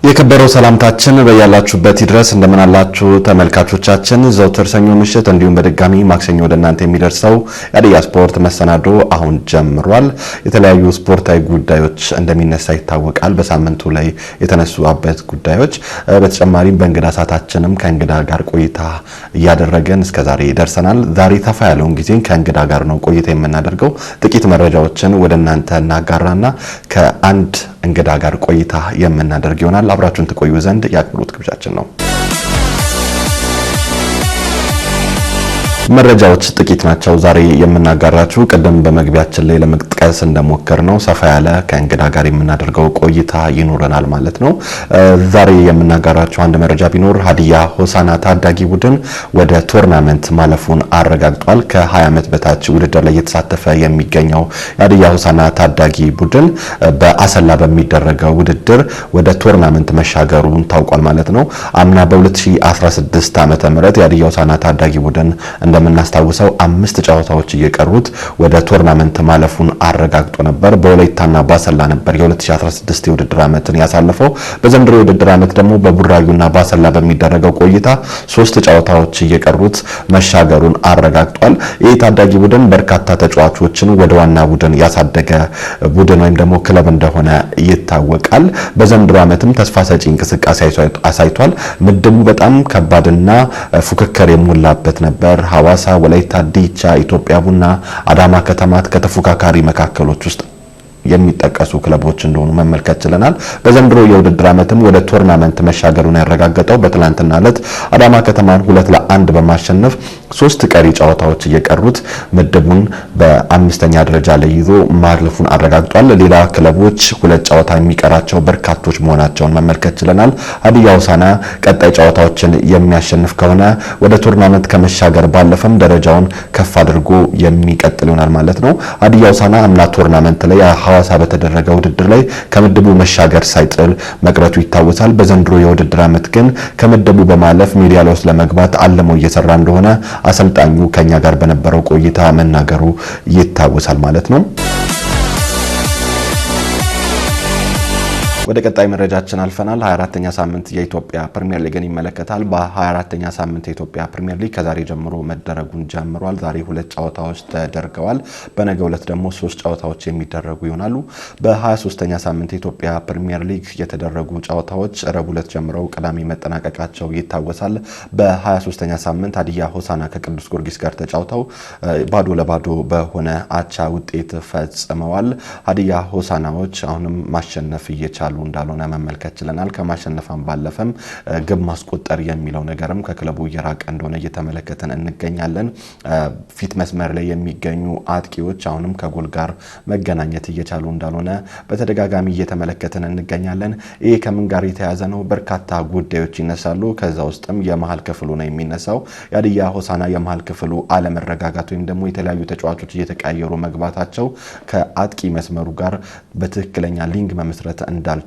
የከበረው ሰላምታችን በያላችሁበት ይድረስ እንደምን አላችሁ ተመልካቾቻችን ዘውትር ሰኞ ምሽት እንዲሁም በድጋሚ ማክሰኞ ወደ እናንተ የሚደርሰው የሀዲያ ስፖርት መሰናዶ አሁን ጀምሯል። የተለያዩ ስፖርታዊ ጉዳዮች እንደሚነሳ ይታወቃል። በሳምንቱ ላይ የተነሱ አበይት ጉዳዮች በተጨማሪም በእንግዳ ሰዓታችንም ከእንግዳ ጋር ቆይታ እያደረገን እስከዛሬ ደርሰናል። ዛሬ ተፋ ያለውን ጊዜ ከእንግዳ ጋር ነው ቆይታ የምናደርገው። ጥቂት መረጃዎችን ወደ እናንተ እናጋራና ከአንድ እንግዳ ጋር ቆይታ የምናደርግ ይሆናል። አብራችሁን ተቆዩ ዘንድ ያክብሩት ግብዣችን ነው። መረጃዎች ጥቂት ናቸው ዛሬ የምናጋራችሁ። ቀደም በመግቢያችን ላይ ለመጥቀስ እንደሞከርነው ሰፋ ያለ ከእንግዳ ጋር የምናደርገው ቆይታ ይኖረናል ማለት ነው። ዛሬ የምናጋራችሁ አንድ መረጃ ቢኖር ሀዲያ ሆሳና ታዳጊ ቡድን ወደ ቶርናመንት ማለፉን አረጋግጧል። ከ20 ዓመት በታች ውድድር ላይ እየተሳተፈ የሚገኘው ሀዲያ ሆሳና ታዳጊ ቡድን በአሰላ በሚደረገው ውድድር ወደ ቶርናመንት መሻገሩን ታውቋል ማለት ነው። አምና በ2016 ዓ.ም የሀዲያ ሆሳና ታዳጊ ቡድን እንደምናስታውሰው 5 ጨዋታዎች እየቀሩት ወደ ቶርናመንት ማለፉን አረጋግጦ ነበር። በወላይታና ባሰላ ነበር የ2016 የውድድር ዓመትን ያሳለፈው። በዘንድሮ የውድድር ዓመት ደግሞ በቡራዩና ባሰላ በሚደረገው ቆይታ 3 ጨዋታዎች እየቀሩት መሻገሩን አረጋግጧል። ይህ ታዳጊ ቡድን በርካታ ተጫዋቾችን ወደ ዋና ቡድን ያሳደገ ቡድን ወይም ደግሞ ክለብ እንደሆነ ይታወቃል። በዘንድሮ ዓመትም ተስፋ ሰጪ እንቅስቃሴ አሳይቷል። ምድቡ በጣም ከባድና ፉክክር የሞላበት ነበር። ሐዋሳ፣ ወላይታ ዲቻ፣ ኢትዮጵያ ቡና፣ አዳማ ከተማት ከተፎካካሪ መካከሎች ውስጥ የሚጠቀሱ ክለቦች እንደሆኑ መመልከት ችለናል። በዘንድሮ የውድድር ዓመትም ወደ ቶርናመንት መሻገሩን ያረጋገጠው በትላንትና ዕለት አዳማ ከተማን 2-1 በማሸነፍ 3 ቀሪ ጨዋታዎች እየቀሩት ምድቡን በ5ኛ ደረጃ ላይ ይዞ ማለፉን አረጋግጧል። ሌላ ክለቦች 2 ጨዋታ የሚቀራቸው በርካቶች መሆናቸውን መመልከት ችለናል። ሀዲያ ሆሳና ቀጣይ ጨዋታዎችን የሚያሸንፍ ከሆነ ወደ ቶርናመንት ከመሻገር ባለፈም ደረጃውን ከፍ አድርጎ የሚቀጥል ይሆናል ማለት ነው። ሀዲያ ሆሳና አምና ቶርናመንት ላይ ሐዋሳ በተደረገው ውድድር ላይ ከምድቡ መሻገር ሳይጥል መቅረቱ ይታወሳል። በዘንድሮ የውድድር ዓመት ግን ከምድቡ በማለፍ ሜዳሊያ ውስጥ ለመግባት አልሞ እየሰራ እንደሆነ አሰልጣኙ ከኛ ጋር በነበረው ቆይታ መናገሩ ይታወሳል ማለት ነው። ወደ ቀጣይ መረጃችን አልፈናል። 24ኛ ሳምንት የኢትዮጵያ ፕሪሚየር ሊግን ይመለከታል። በ24ኛ ሳምንት የኢትዮጵያ ፕሪሚየር ሊግ ከዛሬ ጀምሮ መደረጉን ጀምሯል። ዛሬ 2 ጨዋታዎች ተደርገዋል። በነገው ዕለት ደግሞ 3 ጨዋታዎች የሚደረጉ ይሆናሉ። በ23ኛ ሳምንት የኢትዮጵያ ፕሪሚየር ሊግ የተደረጉ ጨዋታዎች ረቡዕ ዕለት ጀምረው ቅዳሜ መጠናቀቃቸው ይታወሳል። በ23ኛ ሳምንት ሀዲያ ሆሳና ከቅዱስ ጊዮርጊስ ጋር ተጫውተው ባዶ ለባዶ በሆነ አቻ ውጤት ፈጽመዋል። ሀዲያ ሆሳናዎች አሁንም ማሸነፍ እየቻሉ እንዳልሆነ መመልከት ችለናል። ከማሸነፋም ባለፈም ግብ ማስቆጠር የሚለው ነገርም ከክለቡ እየራቀ እንደሆነ እየተመለከተን እንገኛለን። ፊት መስመር ላይ የሚገኙ አጥቂዎች አሁንም ከጎል ጋር መገናኘት እየቻሉ እንዳልሆነ በተደጋጋሚ እየተመለከተን እንገኛለን። ይህ ከምን ጋር የተያዘ ነው? በርካታ ጉዳዮች ይነሳሉ። ከዛ ውስጥም የመሃል ክፍሉ ነው የሚነሳው። የሀዲያ ሆሳና የመሃል ክፍሉ አለመረጋጋት ወይም ደግሞ የተለያዩ ተጫዋቾች እየተቀያየሩ መግባታቸው ከአጥቂ መስመሩ ጋር በትክክለኛ ሊንክ መመስረት እንዳልቻሉ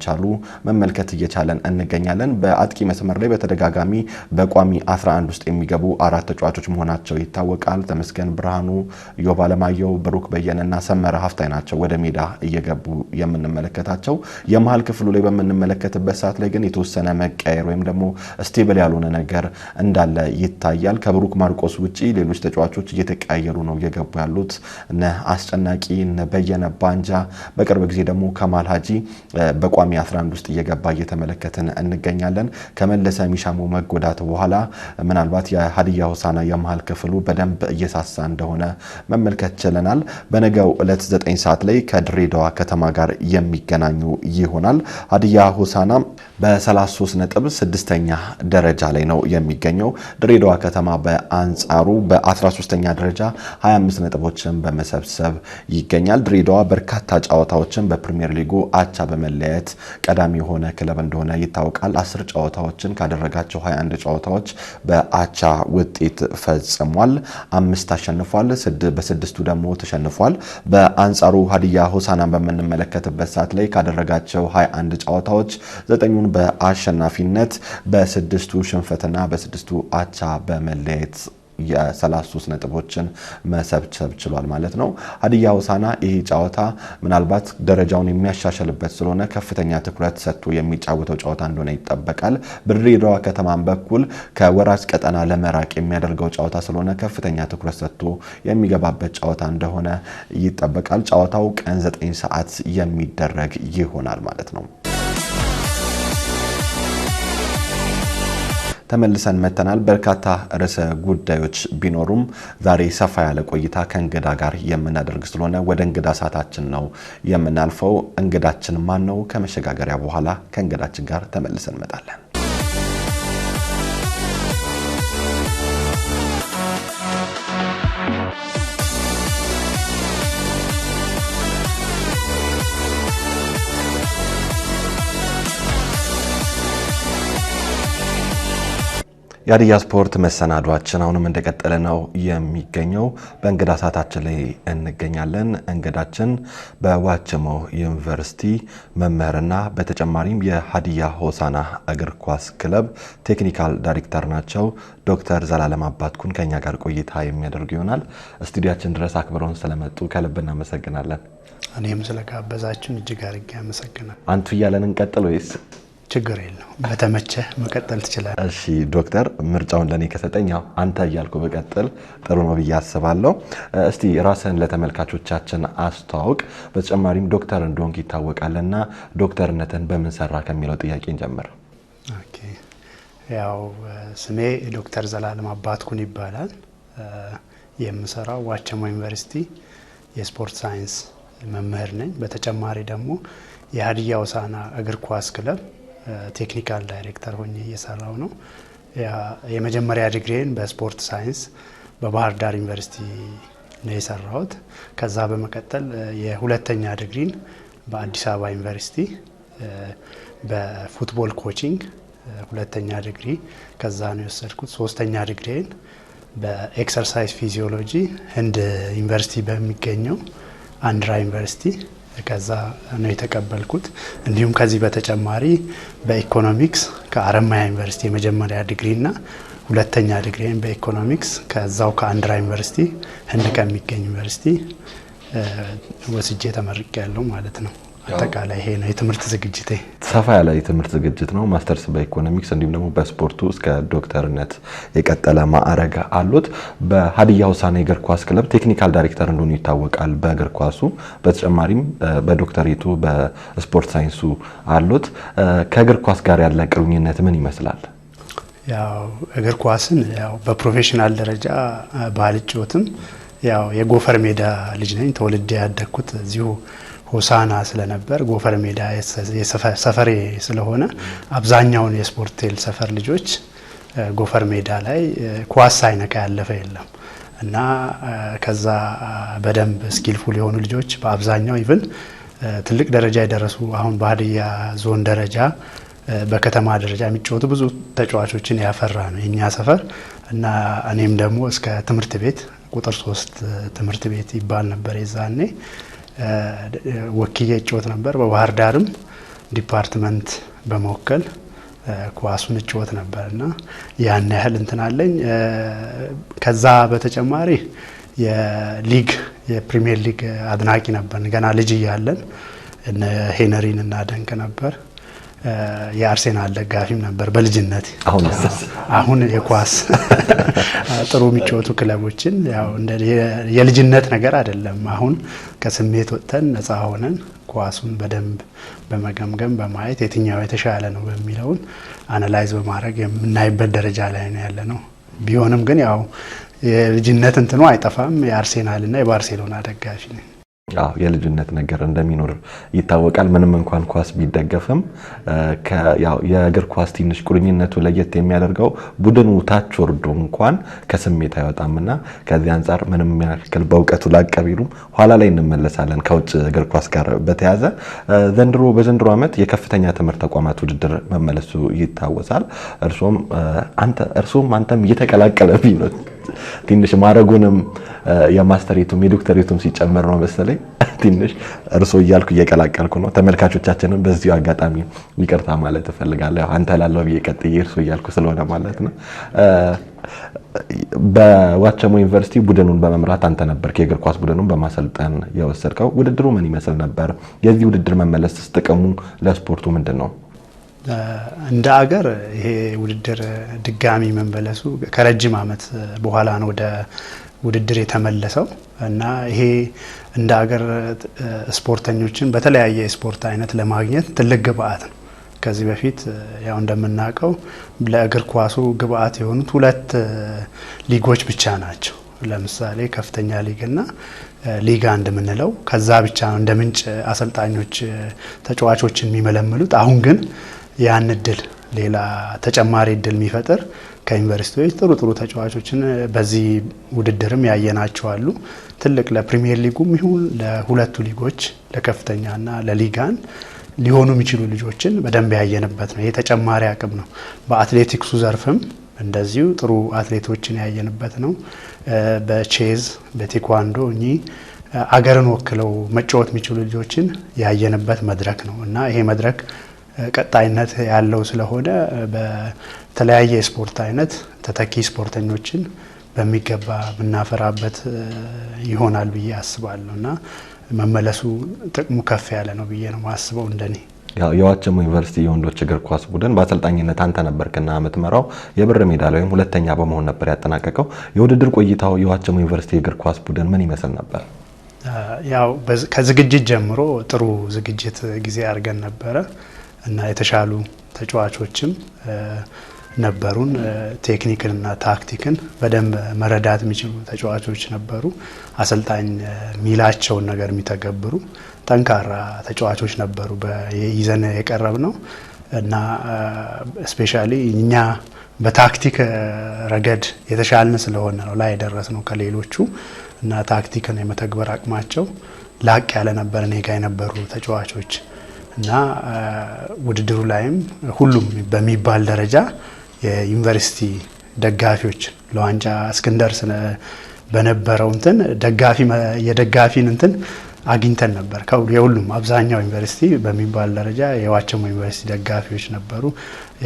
መመልከት እየቻለን እንገኛለን። በአጥቂ መስመር ላይ በተደጋጋሚ በቋሚ 11 ውስጥ የሚገቡ 4 ተጫዋቾች መሆናቸው ይታወቃል። ተመስገን ብርሃኑ፣ ዮብ አለማየሁ፣ ብሩክ በየነና ሰመረ ሀፍታይ ናቸው ወደ ሜዳ እየገቡ የምንመለከታቸው። የመሃል ክፍሉ ላይ በምንመለከትበት ሰዓት ላይ ግን የተወሰነ መቀየር ወይም ደግሞ ስቴብል ያልሆነ ነገር እንዳለ ይታያል። ከብሩክ ማርቆስ ውጪ ሌሎች ተጫዋቾች እየተቀያየሩ ነው እየገቡ ያሉት። እነ አስጨናቂ፣ እነ በየነ ባንጃ፣ በቅርብ ጊዜ ደግሞ ከማል ሀጂ በቋሚ 11 ውስጥ እየገባ እየተመለከትን እንገኛለን። ከመለሰ ሚሻሙ መጎዳት በኋላ ምናልባት የሀዲያ ሆሳና የመሃል ክፍሉ በደንብ እየሳሳ እንደሆነ መመልከት ችለናል። በነገው ዕለት 9 ሰዓት ላይ ከድሬዳዋ ከተማ ጋር የሚገናኙ ይሆናል። ሀዲያ ሆሳና በ33 ነጥብ 6ኛ ደረጃ ላይ ነው የሚገኘው። ድሬዳዋ ከተማ በአንጻሩ በ13ኛ ደረጃ 25 ነጥቦችን በመሰብሰብ ይገኛል። ድሬዳዋ በርካታ ጨዋታዎችን በፕሪሚየር ሊጉ አቻ በመለያየት ቀዳሚ የሆነ ክለብ እንደሆነ ይታወቃል። 10 ጨዋታዎችን ካደረጋቸው 21 ጨዋታዎች በአቻ ውጤት ፈጽሟል። 5 አሸንፏል፣ በ6ቱ ደግሞ ተሸንፏል። በአንጻሩ ሀዲያ ሆሳናን በምንመለከትበት ሰዓት ላይ ካደረጋቸው 21 ጨዋታዎች 9ኙን በአሸናፊነት በ6ቱ ሽንፈትና በ6ቱ አቻ በመለያየት የ33 ነጥቦችን መሰብሰብ ችሏል ማለት ነው። ሀዲያ ሆሳዕና ይህ ጨዋታ ምናልባት ደረጃውን የሚያሻሽልበት ስለሆነ ከፍተኛ ትኩረት ሰጥቶ የሚጫወተው ጨዋታ እንደሆነ ይጠበቃል። በድሬዳዋ ከተማን በኩል ከወራጅ ቀጠና ለመራቅ የሚያደርገው ጨዋታ ስለሆነ ከፍተኛ ትኩረት ሰጥቶ የሚገባበት ጨዋታ እንደሆነ ይጠበቃል። ጨዋታው ቀን 9 ሰዓት የሚደረግ ይሆናል ማለት ነው። ተመልሰን መተናል። በርካታ ርዕሰ ጉዳዮች ቢኖሩም ዛሬ ሰፋ ያለ ቆይታ ከእንግዳ ጋር የምናደርግ ስለሆነ ወደ እንግዳ ሰዓታችን ነው የምናልፈው። እንግዳችን ማን ነው? ከመሸጋገሪያ በኋላ ከእንግዳችን ጋር ተመልሰን እንመጣለን። የሀዲያ ስፖርት መሰናዷችን አሁንም እንደቀጠለ ነው የሚገኘው። በእንግዳ ሰዓታችን ላይ እንገኛለን። እንግዳችን በዋቸሞ ዩኒቨርሲቲ መምህርና በተጨማሪም የሀዲያ ሆሳዕና እግር ኳስ ክለብ ቴክኒካል ዳይሬክተር ናቸው። ዶክተር ዘላለም አባትኩን ከኛ ጋር ቆይታ የሚያደርጉ ይሆናል። ስቱዲያችን ድረስ አክብረውን ስለመጡ ከልብ እናመሰግናለን። እኔም ስለጋበዛችሁን እጅግ አድርጌ አመሰግናለሁ። አንቱ እያለን እንቀጥል ወይስ? ችግር የለው፣ በተመቸ መቀጠል ትችላለህ። እሺ ዶክተር፣ ምርጫውን ለኔ ከሰጠኝ አንተ እያልኩ በቀጥል ጥሩ ነው ብዬ አስባለሁ። እስቲ ራስህን ለተመልካቾቻችን አስተዋውቅ። በተጨማሪም ዶክተር እንደሆንክ ይታወቃልና ዶክተርነትን በምን ሰራ ከሚለው ጥያቄ እንጀምር። ኦኬ፣ ያው ስሜ ዶክተር ዘላለም አባትኩን ይባላል። የምሰራው ዋቸሞ ዩኒቨርሲቲ የስፖርት ሳይንስ መምህር ነኝ። በተጨማሪ ደግሞ የሀዲያ ሆሳዕና እግር ኳስ ክለብ ቴክኒካል ዳይሬክተር ሆኜ እየሰራው ነው። የመጀመሪያ ዲግሪን በስፖርት ሳይንስ በባህር ዳር ዩኒቨርሲቲ ነው የሰራሁት። ከዛ በመቀጠል የሁለተኛ ዲግሪን በአዲስ አበባ ዩኒቨርሲቲ በፉትቦል ኮቺንግ ሁለተኛ ዲግሪ ከዛ ነው የወሰድኩት። ሶስተኛ ዲግሪን በኤክሰርሳይዝ ፊዚዮሎጂ ህንድ ዩኒቨርሲቲ በሚገኘው አንድራ ዩኒቨርሲቲ ከዛ ነው የተቀበልኩት። እንዲሁም ከዚህ በተጨማሪ በኢኮኖሚክስ ከአረማያ ዩኒቨርሲቲ የመጀመሪያ ዲግሪና ሁለተኛ ዲግሪን በኢኮኖሚክስ ከዛው ከአንድራ ዩኒቨርሲቲ ህንድ ከሚገኝ ዩኒቨርሲቲ ወስጄ ተመርቄያለሁ ማለት ነው። አጠቃላይ ይሄ ነው የትምህርት ዝግጅቴ። ሰፋ ያለ የትምህርት ዝግጅት ነው። ማስተርስ በኢኮኖሚክስ እንዲሁም ደግሞ በስፖርቱ እስከ ዶክተርነት የቀጠለ ማዕረግ አሉት። በሀዲያ ሆሳዕና እግር ኳስ ክለብ ቴክኒካል ዳይሬክተር እንደሆኑ ይታወቃል በእግር ኳሱ። በተጨማሪም በዶክተሬቱ በስፖርት ሳይንሱ አሉት። ከእግር ኳስ ጋር ያለ ቁርኝነት ምን ይመስላል? ያው እግር ኳስን ያው በፕሮፌሽናል ደረጃ ባልጮትም ያው የጎፈር ሜዳ ልጅ ነኝ። ተወልጄ ያደግኩት እዚሁ ሆሳዕና ስለነበር ጎፈር ሜዳ ሰፈሬ ስለሆነ አብዛኛውን የስፖርቴል ሰፈር ልጆች ጎፈር ሜዳ ላይ ኳስ ሳይነካ ያለፈ የለም እና ከዛ በደንብ ስኪልፉል የሆኑ ልጆች በአብዛኛው ኢቭን ትልቅ ደረጃ የደረሱ አሁን በሀዲያ ዞን ደረጃ በከተማ ደረጃ የሚጫወቱ ብዙ ተጫዋቾችን ያፈራ ነው የኛ ሰፈር እና እኔም ደግሞ እስከ ትምህርት ቤት ቁጥር 3 ትምህርት ቤት ይባል ነበር የዛኔ ወኪዬ እጫወት ነበር። በባህር ዳርም ዲፓርትመንት በመወከል ኳሱን እጫወት ነበርና ያን ያህል እንትን አለኝ። ከዛ በተጨማሪ የፕሪሚየር ሊግ አድናቂ ነበር። ገና ልጅ እያለን እነ ሄነሪን እናደንቅ ነበር። የአርሴናል ደጋፊም ነበር በልጅነት። አሁን የኳስ ጥሩ የሚጫወቱ ክለቦችን ያው የልጅነት ነገር አይደለም። አሁን ከስሜት ወጥተን ነፃ ሆነን ኳሱን በደንብ በመገምገም በማየት የትኛው የተሻለ ነው በሚለውን አናላይዝ በማድረግ የምናይበት ደረጃ ላይ ነው ያለ ነው። ቢሆንም ግን ያው የልጅነት እንትኑ አይጠፋም። የአርሴናልና የባርሴሎና ደጋፊ ነኝ። የልጅነት ነገር እንደሚኖር ይታወቃል። ምንም እንኳን ኳስ ቢደገፍም ያው የእግር ኳስ ትንሽ ቁርኝነቱ ለየት የሚያደርገው ቡድኑ ታች ወርዶ እንኳን ከስሜት አይወጣምና ከዚህ አንፃር ምንም ያክል በእውቀቱ ላቀቢሉም ኋላ ላይ እንመለሳለን። ከውጭ እግር ኳስ ጋር በተያያዘ በዘንድሮ ዓመት የከፍተኛ ትምህርት ተቋማት ውድድር መመለሱ ይታወሳል። እርሱም አንተም እየተቀላቀለብኝ ነው። ትንሽ ማረጉንም የማስተሬቱም የዶክተሬቱም ሲጨመር ነው መሰለኝ ትንሽ እርሶ እያልኩ እየቀላቀልኩ ነው። ተመልካቾቻችንን በዚሁ አጋጣሚ ይቅርታ ማለት እፈልጋለሁ። አንተ ላለው በየቀጥዬ እርሶ እያልኩ ስለሆነ ማለት ነው። በዋቸሞ ዩኒቨርሲቲ ቡድኑን በመምራት አንተ ነበርክ የእግር ኳስ ቡድኑን በማሰልጠን የወሰድከው። ውድድሩ ምን ይመስል ነበር? የዚህ ውድድር መመለስስ ጥቅሙ ለስፖርቱ ምንድነው? እንደ አገር ይሄ ውድድር ድጋሚ መመለሱ ከረጅም ዓመት በኋላ ነው ወደ ውድድር የተመለሰው እና ይሄ እንደ አገር ስፖርተኞችን በተለያየ ስፖርት አይነት ለማግኘት ትልቅ ግብአት ነው። ከዚህ በፊት ያው እንደምናውቀው ለእግር ኳሱ ግብአት የሆኑት ሁለት ሊጎች ብቻ ናቸው። ለምሳሌ ከፍተኛ ሊግና ሊግ አንድ የምንለው ከዛ ብቻ ነው እንደ ምንጭ አሰልጣኞች ተጫዋቾችን የሚመለምሉት። አሁን ግን ያን እድል ሌላ ተጨማሪ እድል የሚፈጥር ከዩኒቨርሲቲዎች ጥሩ ተጫዋቾችን በዚህ ውድድርም ያየናቸው አሉ። ትልቅ ለፕሪሚየር ሊጉም ይሁን ለሁለቱ ሊጎች ለከፍተኛና ለሊጋን ሊሆኑ የሚችሉ ልጆችን በደንብ ያየንበት ነው። ይሄ ተጨማሪ አቅም ነው። በአትሌቲክሱ ዘርፍም እንደዚሁ ጥሩ አትሌቶችን ያየንበት ነው። በቼዝ በቴኳንዶ አገርን ወክለው መጫወት የሚችሉ ልጆችን ያየንበት መድረክ ነው እና ይሄ መድረክ ቀጣይነት ያለው ስለሆነ በተለያየ ስፖርት አይነት ተተኪ ስፖርተኞችን በሚገባ የምናፈራበት ይሆናል ብዬ አስባለሁ እና መመለሱ ጥቅሙ ከፍ ያለ ነው ብዬ ነው ማስበው። እንደኔ የዋቸሞ ዩኒቨርሲቲ የወንዶች እግር ኳስ ቡድን በአሰልጣኝነት አንተ ነበርክና የምትመራው የብር ሜዳሊያ ወይም ሁለተኛ በመሆን ነበር ያጠናቀቀው። የውድድር ቆይታው የዋቸሞ ዩኒቨርሲቲ የእግር ኳስ ቡድን ምን ይመስል ነበር? ያው ከዝግጅት ጀምሮ ጥሩ ዝግጅት ጊዜ አድርገን ነበረ እና የተሻሉ ተጫዋቾችም ነበሩን። ቴክኒክንና ታክቲክን በደንብ መረዳት የሚችሉ ተጫዋቾች ነበሩ። አሰልጣኝ ሚላቸውን ነገር የሚተገብሩ ጠንካራ ተጫዋቾች ነበሩ ይዘን የቀረብ ነው እና ስፔሻሊ እኛ በታክቲክ ረገድ የተሻልን ስለሆነ ነው ላይ የደረስነው ከሌሎቹ እና ታክቲክን የመተግበር አቅማቸው ላቅ ያለ ነበር እኔ ጋ የነበሩ ተጫዋቾች እና ውድድሩ ላይም ሁሉም በሚባል ደረጃ የዩኒቨርሲቲ ደጋፊዎች ለዋንጫ እስክንደር በነበረው እንትን የደጋፊን እንትን አግኝተን ነበር። የሁሉም አብዛኛው ዩኒቨርሲቲ በሚባል ደረጃ የዋቸሞ ዩኒቨርሲቲ ደጋፊዎች ነበሩ።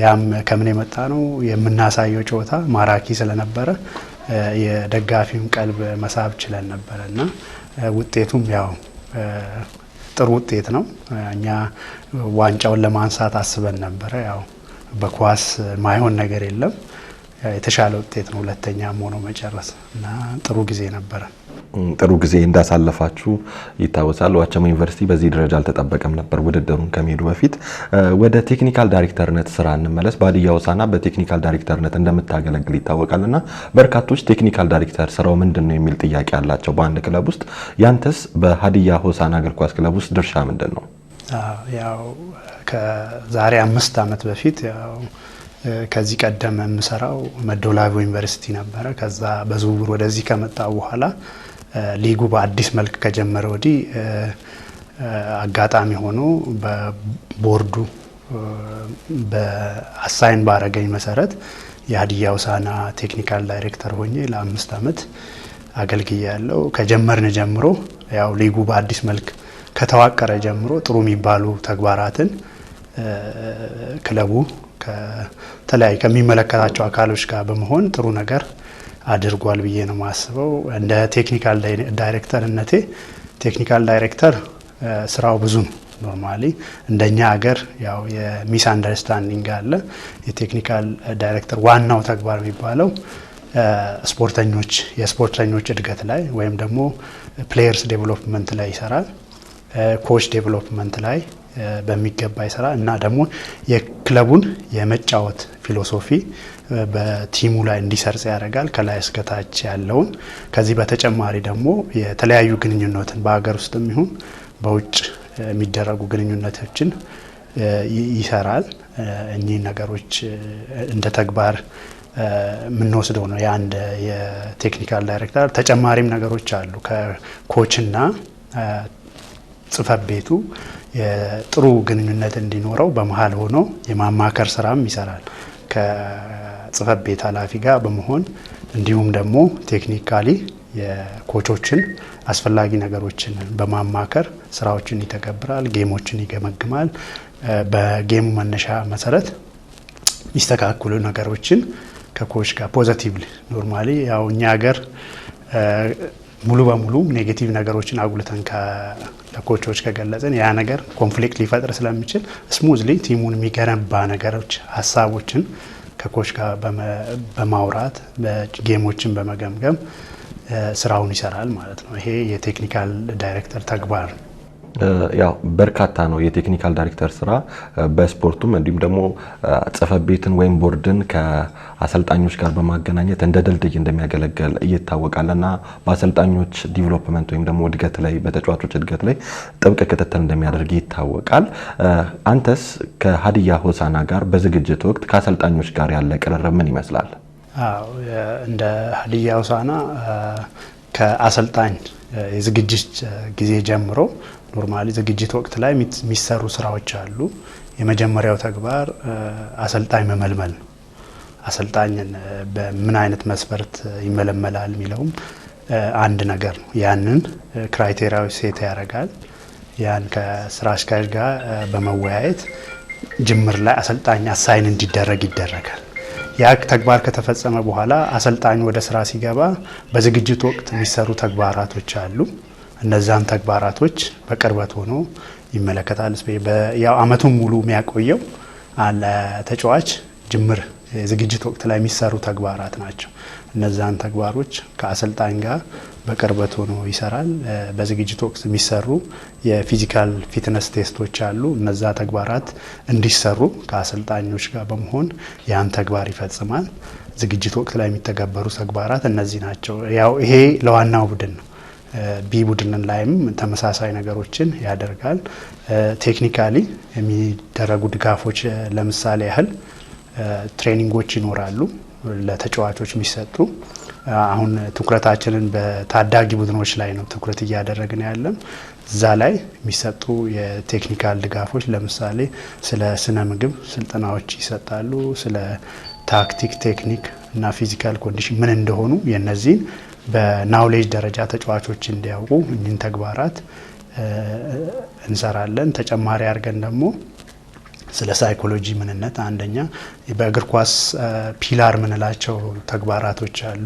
ያም ከምን የመጣ ነው? የምናሳየው ጨዋታ ማራኪ ስለነበረ የደጋፊውን ቀልብ መሳብ ችለን ነበረ እና ውጤቱም ያው ጥሩ ውጤት ነው። እኛ ዋንጫውን ለማንሳት አስበን ነበረ። ያው በኳስ ማይሆን ነገር የለም። የተሻለ ውጤት ነው ሁለተኛም ሆኖ መጨረስ እና ጥሩ ጊዜ ነበረ። ጥሩ ጊዜ እንዳሳለፋችሁ ይታወሳል። ዋቸሞ ዩኒቨርሲቲ በዚህ ደረጃ አልተጠበቀም ነበር ውድድሩን ከመሄዱ በፊት። ወደ ቴክኒካል ዳይሬክተርነት ስራ እንመለስ። በሀዲያ ሆሳዕና በቴክኒካል ዳይሬክተርነት እንደምታገለግል ይታወቃልና በርካቶች ቴክኒካል ዳይሬክተር ስራው ምንድነው የሚል ጥያቄ አላቸው በአንድ ክለብ ውስጥ። ያንተስ በሀዲያ ሆሳዕና እግር ኳስ ክለብ ውስጥ ድርሻ ምንድነው? ያው ከዛሬ 5 ዓመት በፊት ያው ከዚህ ቀደም የምሰራው መደወላቡ ዩኒቨርሲቲ ነበረ። ከዛ በዝውውር ወደዚህ ከመጣ በኋላ ሊጉ በአዲስ መልክ ከጀመረ ወዲህ አጋጣሚ ሆኖ በቦርዱ በአሳይን ባረገኝ መሰረት የሀዲያ ሆሳዕና ቴክኒካል ዳይሬክተር ሆኜ ለ5 ዓመት አገልግያለሁ። ከጀመርን ጀምሮ ያው ሊጉ በአዲስ መልክ ከተዋቀረ ጀምሮ ጥሩ የሚባሉ ተግባራትን ክለቡ ከተለያዩ ከሚመለከታቸው አካሎች ጋር በመሆን ጥሩ ነገር አድርጓል ብዬ ነው ማስበው። እንደ ቴክኒካል ዳይሬክተርነቴ ቴክኒካል ዳይሬክተር ስራው ብዙ ነው። ኖርማሊ እንደኛ ሀገር ያው የሚስ አንደርስታንዲንግ አለ። የቴክኒካል ዳይሬክተር ዋናው ተግባር የሚባለው የስፖርተኞች እድገት ላይ ወይም ደግሞ ፕሌየርስ ዴቨሎፕመንት ላይ ይሰራል። ኮች ዴቨሎፕመንት ላይ በሚገባ ይሰራል እና ደግሞ የክለቡን የመጫወት ፊሎሶፊ በቲሙ ላይ እንዲሰርጽ ያደርጋል ከላይ እስከታች ያለውን። ከዚህ በተጨማሪ ደግሞ የተለያዩ ግንኙነትን በሀገር ውስጥም ይሁን በውጭ የሚደረጉ ግንኙነቶችን ይሰራል። እኚህ ነገሮች እንደ ተግባር የምንወስደው ነው የአንድ የቴክኒካል ዳይሬክተር። ተጨማሪም ነገሮች አሉ። ከኮችና ጽህፈት ቤቱ የጥሩ ግንኙነት እንዲኖረው በመሃል ሆኖ የማማከር ስራም ይሰራል ከጽህፈት ቤት ኃላፊ ጋር በመሆን እንዲሁም ደግሞ ቴክኒካሊ የኮቾችን አስፈላጊ ነገሮችን በማማከር ስራዎችን ይተገብራል፣ ጌሞችን ይገመግማል። በጌሙ መነሻ መሰረት የሚስተካከሉ ነገሮችን ከኮች ጋር ፖዚቲቭሊ ኖርማሊ ያው እኛ ሀገር ሙሉ በሙሉ ኔጌቲቭ ነገሮችን አጉልተን ለኮቾች ከገለጽን ያ ነገር ኮንፍሊክት ሊፈጥር ስለሚችል ስሙዝሊ ቲሙን የሚገነባ ነገሮች ሀሳቦችን ከኮች ጋር በማውራት ጌሞችን በመገምገም ስራውን ይሰራል ማለት ነው። ይሄ የቴክኒካል ዳይሬክተር ተግባር ነው። ያው በርካታ ነው የቴክኒካል ዳይሬክተር ስራ በስፖርቱም እንዲሁም ደግሞ ጽሕፈት ቤትን ወይም ቦርድን ከአሰልጣኞች ጋር በማገናኘት እንደ ድልድይ እንደሚያገለግል ይታወቃልና በአሰልጣኞች ዲቨሎፕመንት ወይም ደግሞ እድገት ላይ በተጫዋቾች እድገት ላይ ጥብቅ ክትትል እንደሚያደርግ ይታወቃል። አንተስ ከሀዲያ ሆሳዕና ጋር በዝግጅት ወቅት ከአሰልጣኞች ጋር ያለ ቅርርብ ምን ይመስላል? አዎ እንደ ሀዲያ ሆሳዕና ከአሰልጣኝ የዝግጅት ጊዜ ጀምሮ ኖርማሊ ዝግጅት ወቅት ላይ የሚሰሩ ስራዎች አሉ። የመጀመሪያው ተግባር አሰልጣኝ መመልመል ነው። አሰልጣኝን በምን አይነት መስፈርት ይመለመላል የሚለውም አንድ ነገር ነው። ያንን ክራይቴሪያዎች ሴት ያደርጋል። ያን ከስራ አስኪያጅ ጋር በመወያየት ጅምር ላይ አሰልጣኝ አሳይን እንዲደረግ ይደረጋል። ያ ተግባር ከተፈጸመ በኋላ አሰልጣኝ ወደ ስራ ሲገባ በዝግጅት ወቅት የሚሰሩ ተግባራቶች አሉ። እነዛን ተግባራቶች በቅርበት ሆኖ ይመለከታል። ያው አመቱን ሙሉ የሚያቆየው ለተጫዋች ጅምር የዝግጅት ወቅት ላይ የሚሰሩ ተግባራት ናቸው። እነዛን ተግባሮች ከአሰልጣኝ ጋር በቅርበት ሆኖ ይሰራል። በዝግጅት ወቅት የሚሰሩ የፊዚካል ፊትነስ ቴስቶች አሉ። እነዛ ተግባራት እንዲሰሩ ከአሰልጣኞች ጋር በመሆን ያን ተግባር ይፈጽማል። ዝግጅት ወቅት ላይ የሚተገበሩ ተግባራት እነዚህ ናቸው። ያው ይሄ ለዋናው ቡድን ነው። ቢ ቡድን ላይም ተመሳሳይ ነገሮችን ያደርጋል። ቴክኒካሊ የሚደረጉ ድጋፎች ለምሳሌ ያህል ትሬኒንጎች ይኖራሉ ለተጫዋቾች የሚሰጡ። አሁን ትኩረታችንን በታዳጊ ቡድኖች ላይ ነው ትኩረት እያደረግን ያለን። እዛ ላይ የሚሰጡ የቴክኒካል ድጋፎች ለምሳሌ ስለ ስነ ምግብ ስልጠናዎች ይሰጣሉ። ስለ ታክቲክ፣ ቴክኒክ እና ፊዚካል ኮንዲሽን ምን እንደሆኑ የነዚህን በናውሌጅ ደረጃ ተጫዋቾች እንዲያውቁ እኚህን ተግባራት እንሰራለን። ተጨማሪ አድርገን ደግሞ ስለ ሳይኮሎጂ ምንነት አንደኛ በእግር ኳስ ፒላር ምንላቸው ተግባራቶች አሉ።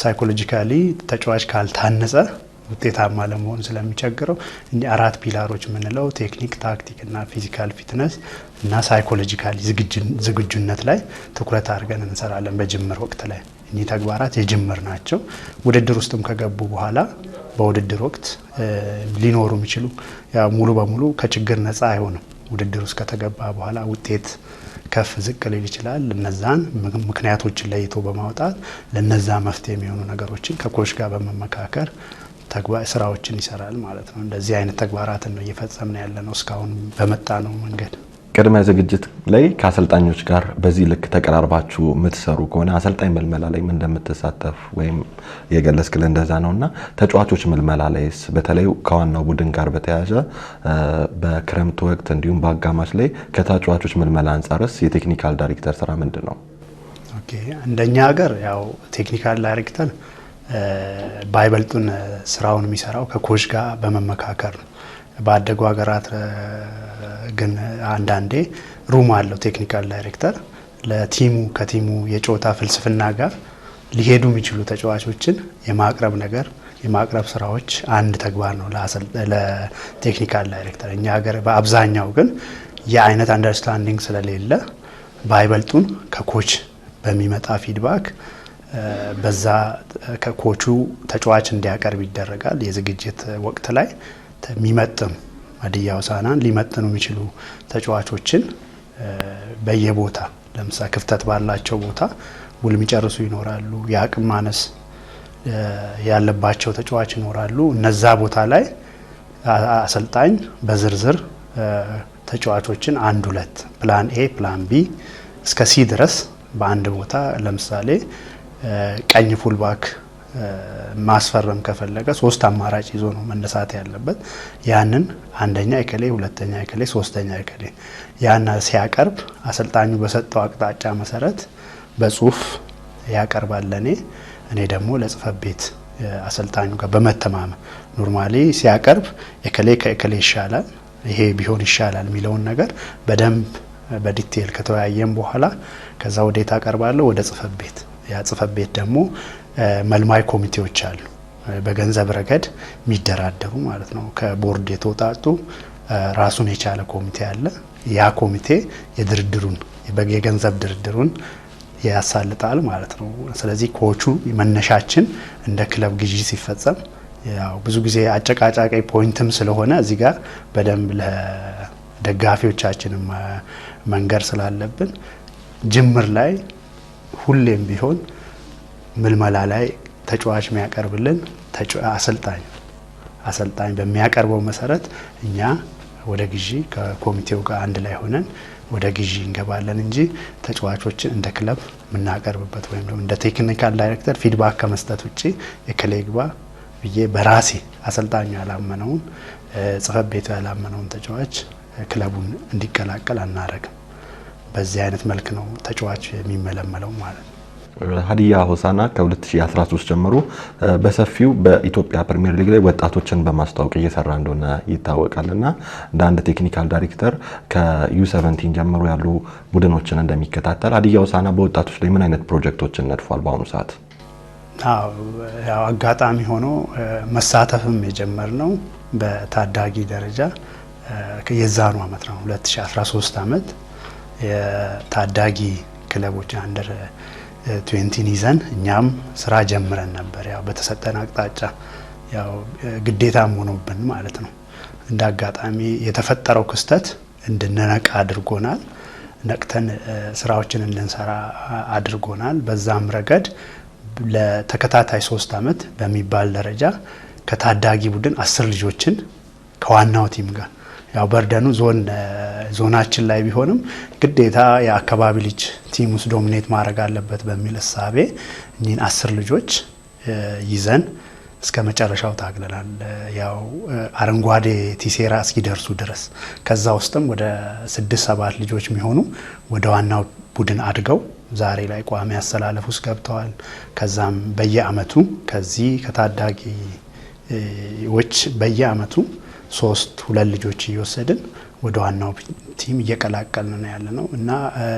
ሳይኮሎጂካሊ ተጫዋች ካልታነጸ ውጤታማ ለመሆን ስለሚቸግረው እንዲህ አራት ፒላሮች ምንለው ቴክኒክ፣ ታክቲክ እና ፊዚካል ፊትነስ እና ሳይኮሎጂካሊ ዝግጁነት ላይ ትኩረት አድርገን እንሰራለን በጅምር ወቅት ላይ። እኚህ ተግባራት የጅምር ናቸው። ውድድር ውስጥም ከገቡ በኋላ በውድድር ወቅት ሊኖሩ የሚችሉ ያው ሙሉ በሙሉ ከችግር ነፃ አይሆንም። ውድድር ውስጥ ከተገባ በኋላ ውጤት ከፍ ዝቅ ሊል ይችላል። እነዛን ምክንያቶችን ለይቶ በማውጣት ለነዛ መፍትሄ የሚሆኑ ነገሮችን ከኮች ጋር በመመካከር ስራዎችን ይሰራል ማለት ነው። እንደዚህ አይነት ተግባራትን ነው እየፈጸምን ያለ ነው እስካሁን በመጣ ነው መንገድ። ቅድመ ዝግጅት ላይ ከአሰልጣኞች ጋር በዚህ ልክ ተቀራርባችሁ የምትሰሩ ከሆነ አሰልጣኝ መልመላ ላይ ምን እንደምትሳተፍ ወይም የገለጽክልን እንደዛ ነውና ተጫዋቾች መልመላ ላይስ በተለይ ከዋናው ቡድን ጋር በተያያዘ በክረምት ወቅት እንዲሁም በአጋማሽ ላይ ከተጫዋቾች መልመላ አንጻርስ የቴክኒካል ዳይሬክተር ስራ ምንድን ነው? ኦኬ እንደኛ ሀገር ያው ቴክኒካል ዳይሬክተር ባይበልጡን ስራውን የሚሰራው ከኮች ጋር በመመካከር ነው። ባደጉ ሀገራት ግን አንዳንዴ ሩም አለው ቴክኒካል ዳይሬክተር ለቲሙ ከቲሙ የጨዋታ ፍልስፍና ጋር ሊሄዱ የሚችሉ ተጫዋቾችን የማቅረብ ስራዎች አንድ ተግባር ነው ለቴክኒካል ዳይሬክተር። እኛ ሀገር በአብዛኛው ግን የአይነት አንደርስታንዲንግ ስለሌለ ባይበልጡን ከኮች በሚመጣ ፊድባክ በዛ ከኮቹ ተጫዋች እንዲያቀርብ ይደረጋል። የዝግጅት ወቅት ላይ የሚመጥኑ ሀዲያ ሆሳዕናን ሊመጥኑ የሚችሉ ተጫዋቾችን በየቦታ ለምሳሌ ክፍተት ባላቸው ቦታ ውል የሚጨርሱ ይኖራሉ። የአቅም ማነስ ያለባቸው ተጫዋች ይኖራሉ። እነዛ ቦታ ላይ አሰልጣኝ በዝርዝር ተጫዋቾችን አንድ ሁለት ፕላን ኤ ፕላን ቢ እስከ ሲ ድረስ በአንድ ቦታ ለምሳሌ ቀኝ ፉልባክ ማስፈረም ከፈለገ ሶስት አማራጭ ይዞ ነው መነሳት ያለበት። ያንን አንደኛ እከሌ፣ ሁለተኛ እከሌ፣ ሶስተኛ እከሌ ያን ሲያቀርብ አሰልጣኙ በሰጠው አቅጣጫ መሰረት በጽሁፍ ያቀርባል። እኔ ደግሞ ለጽሕፈት ቤት አሰልጣኙ ጋር በመተማመን ኖርማሊ ሲያቀርብ እከሌ ከእከሌ ይሻላል፣ ይሄ ቢሆን ይሻላል የሚለውን ነገር በደንብ በዲቴል ከተወያየም በኋላ ከዛ ወዴት አቀርባለሁ ወደ ጽሕፈት ቤት ያ ጽህፈት ቤት ደግሞ መልማይ ኮሚቴዎች አሉ፣ በገንዘብ ረገድ የሚደራደሩ ማለት ነው። ከቦርድ የተውጣጡ ራሱን የቻለ ኮሚቴ አለ። ያ ኮሚቴ የድርድሩን የገንዘብ ድርድሩን ያሳልጣል ማለት ነው። ስለዚህ ኮቹ መነሻችን እንደ ክለብ ግዢ ሲፈጸም ያው ብዙ ጊዜ አጨቃጫቂ ፖይንትም ስለሆነ እዚህ ጋር በደንብ ለደጋፊዎቻችን መንገር ስላለብን ጅምር ላይ ሁሌም ቢሆን ምልመላ ላይ ተጫዋች የሚያቀርብልን አሰልጣኝ በሚያቀርበው መሰረት እኛ ወደ ግዢ ከኮሚቴው ጋር አንድ ላይ ሆነን ወደ ግዢ እንገባለን እንጂ ተጫዋቾችን እንደ ክለብ የምናቀርብበት ወይም ደግሞ እንደ ቴክኒካል ዳይሬክተር ፊድባክ ከመስጠት ውጪ የከሌ ግባ ብዬ በራሴ አሰልጣኙ ያላመነውን ጽህፈት ቤቱ ያላመነውን ተጫዋች ክለቡን እንዲቀላቀል አናረግም። በዚህ አይነት መልክ ነው ተጫዋች የሚመለመለው ማለት ነው። ሀዲያ ሆሳዕና ከ2013 ጀምሮ በሰፊው በኢትዮጵያ ፕሪሚየር ሊግ ላይ ወጣቶችን በማስተዋወቅ እየሰራ እንደሆነ ይታወቃልና እንደ አንድ ቴክኒካል ዳይሬክተር ከዩ17 ጀምሮ ያሉ ቡድኖችን እንደሚከታተል ሀዲያ ሆሳዕና በወጣቶች ላይ ምን አይነት ፕሮጀክቶችን ነድፏል በአሁኑ ሰዓት? ያው አጋጣሚ ሆኖ መሳተፍም የጀመርነው በታዳጊ ደረጃ የዛኑ አመት ነው። 2013 አመት የታዳጊ ክለቦች አንደር 20 ይዘን እኛም ስራ ጀምረን ነበር። ያው በተሰጠን አቅጣጫ ያው ግዴታም ሆኖብን ማለት ነው። እንደ አጋጣሚ የተፈጠረው ክስተት እንድንነቃ አድርጎናል። ነቅተን ስራዎችን እንድንሰራ አድርጎናል። በዛም ረገድ ለተከታታይ 3 አመት በሚባል ደረጃ ከታዳጊ ቡድን 10 ልጆችን ከዋናው ቲም ጋር ያው በርደኑ ዞናችን ላይ ቢሆንም ግዴታ የአካባቢ ልጅ ቲም ውስጥ ዶሚኔት ማድረግ አለበት በሚል እሳቤ እኚህን 10 ልጆች ይዘን እስከ መጨረሻው ታግለናል። ያው አረንጓዴ ቲሴራ እስኪደርሱ ድረስ ከዛ ውስጥም ወደ 6-7 ልጆች የሚሆኑ ወደ ዋናው ቡድን አድገው ዛሬ ላይ ቋሚ አሰላለፍ ውስጥ ገብተዋል። ከዛም በየአመቱ ከዚህ ከታዳጊዎች በየአመቱ 2 ልጆች እየወሰድን ወደ ዋናው ቲም እየቀላቀልን ነው ያለነው እና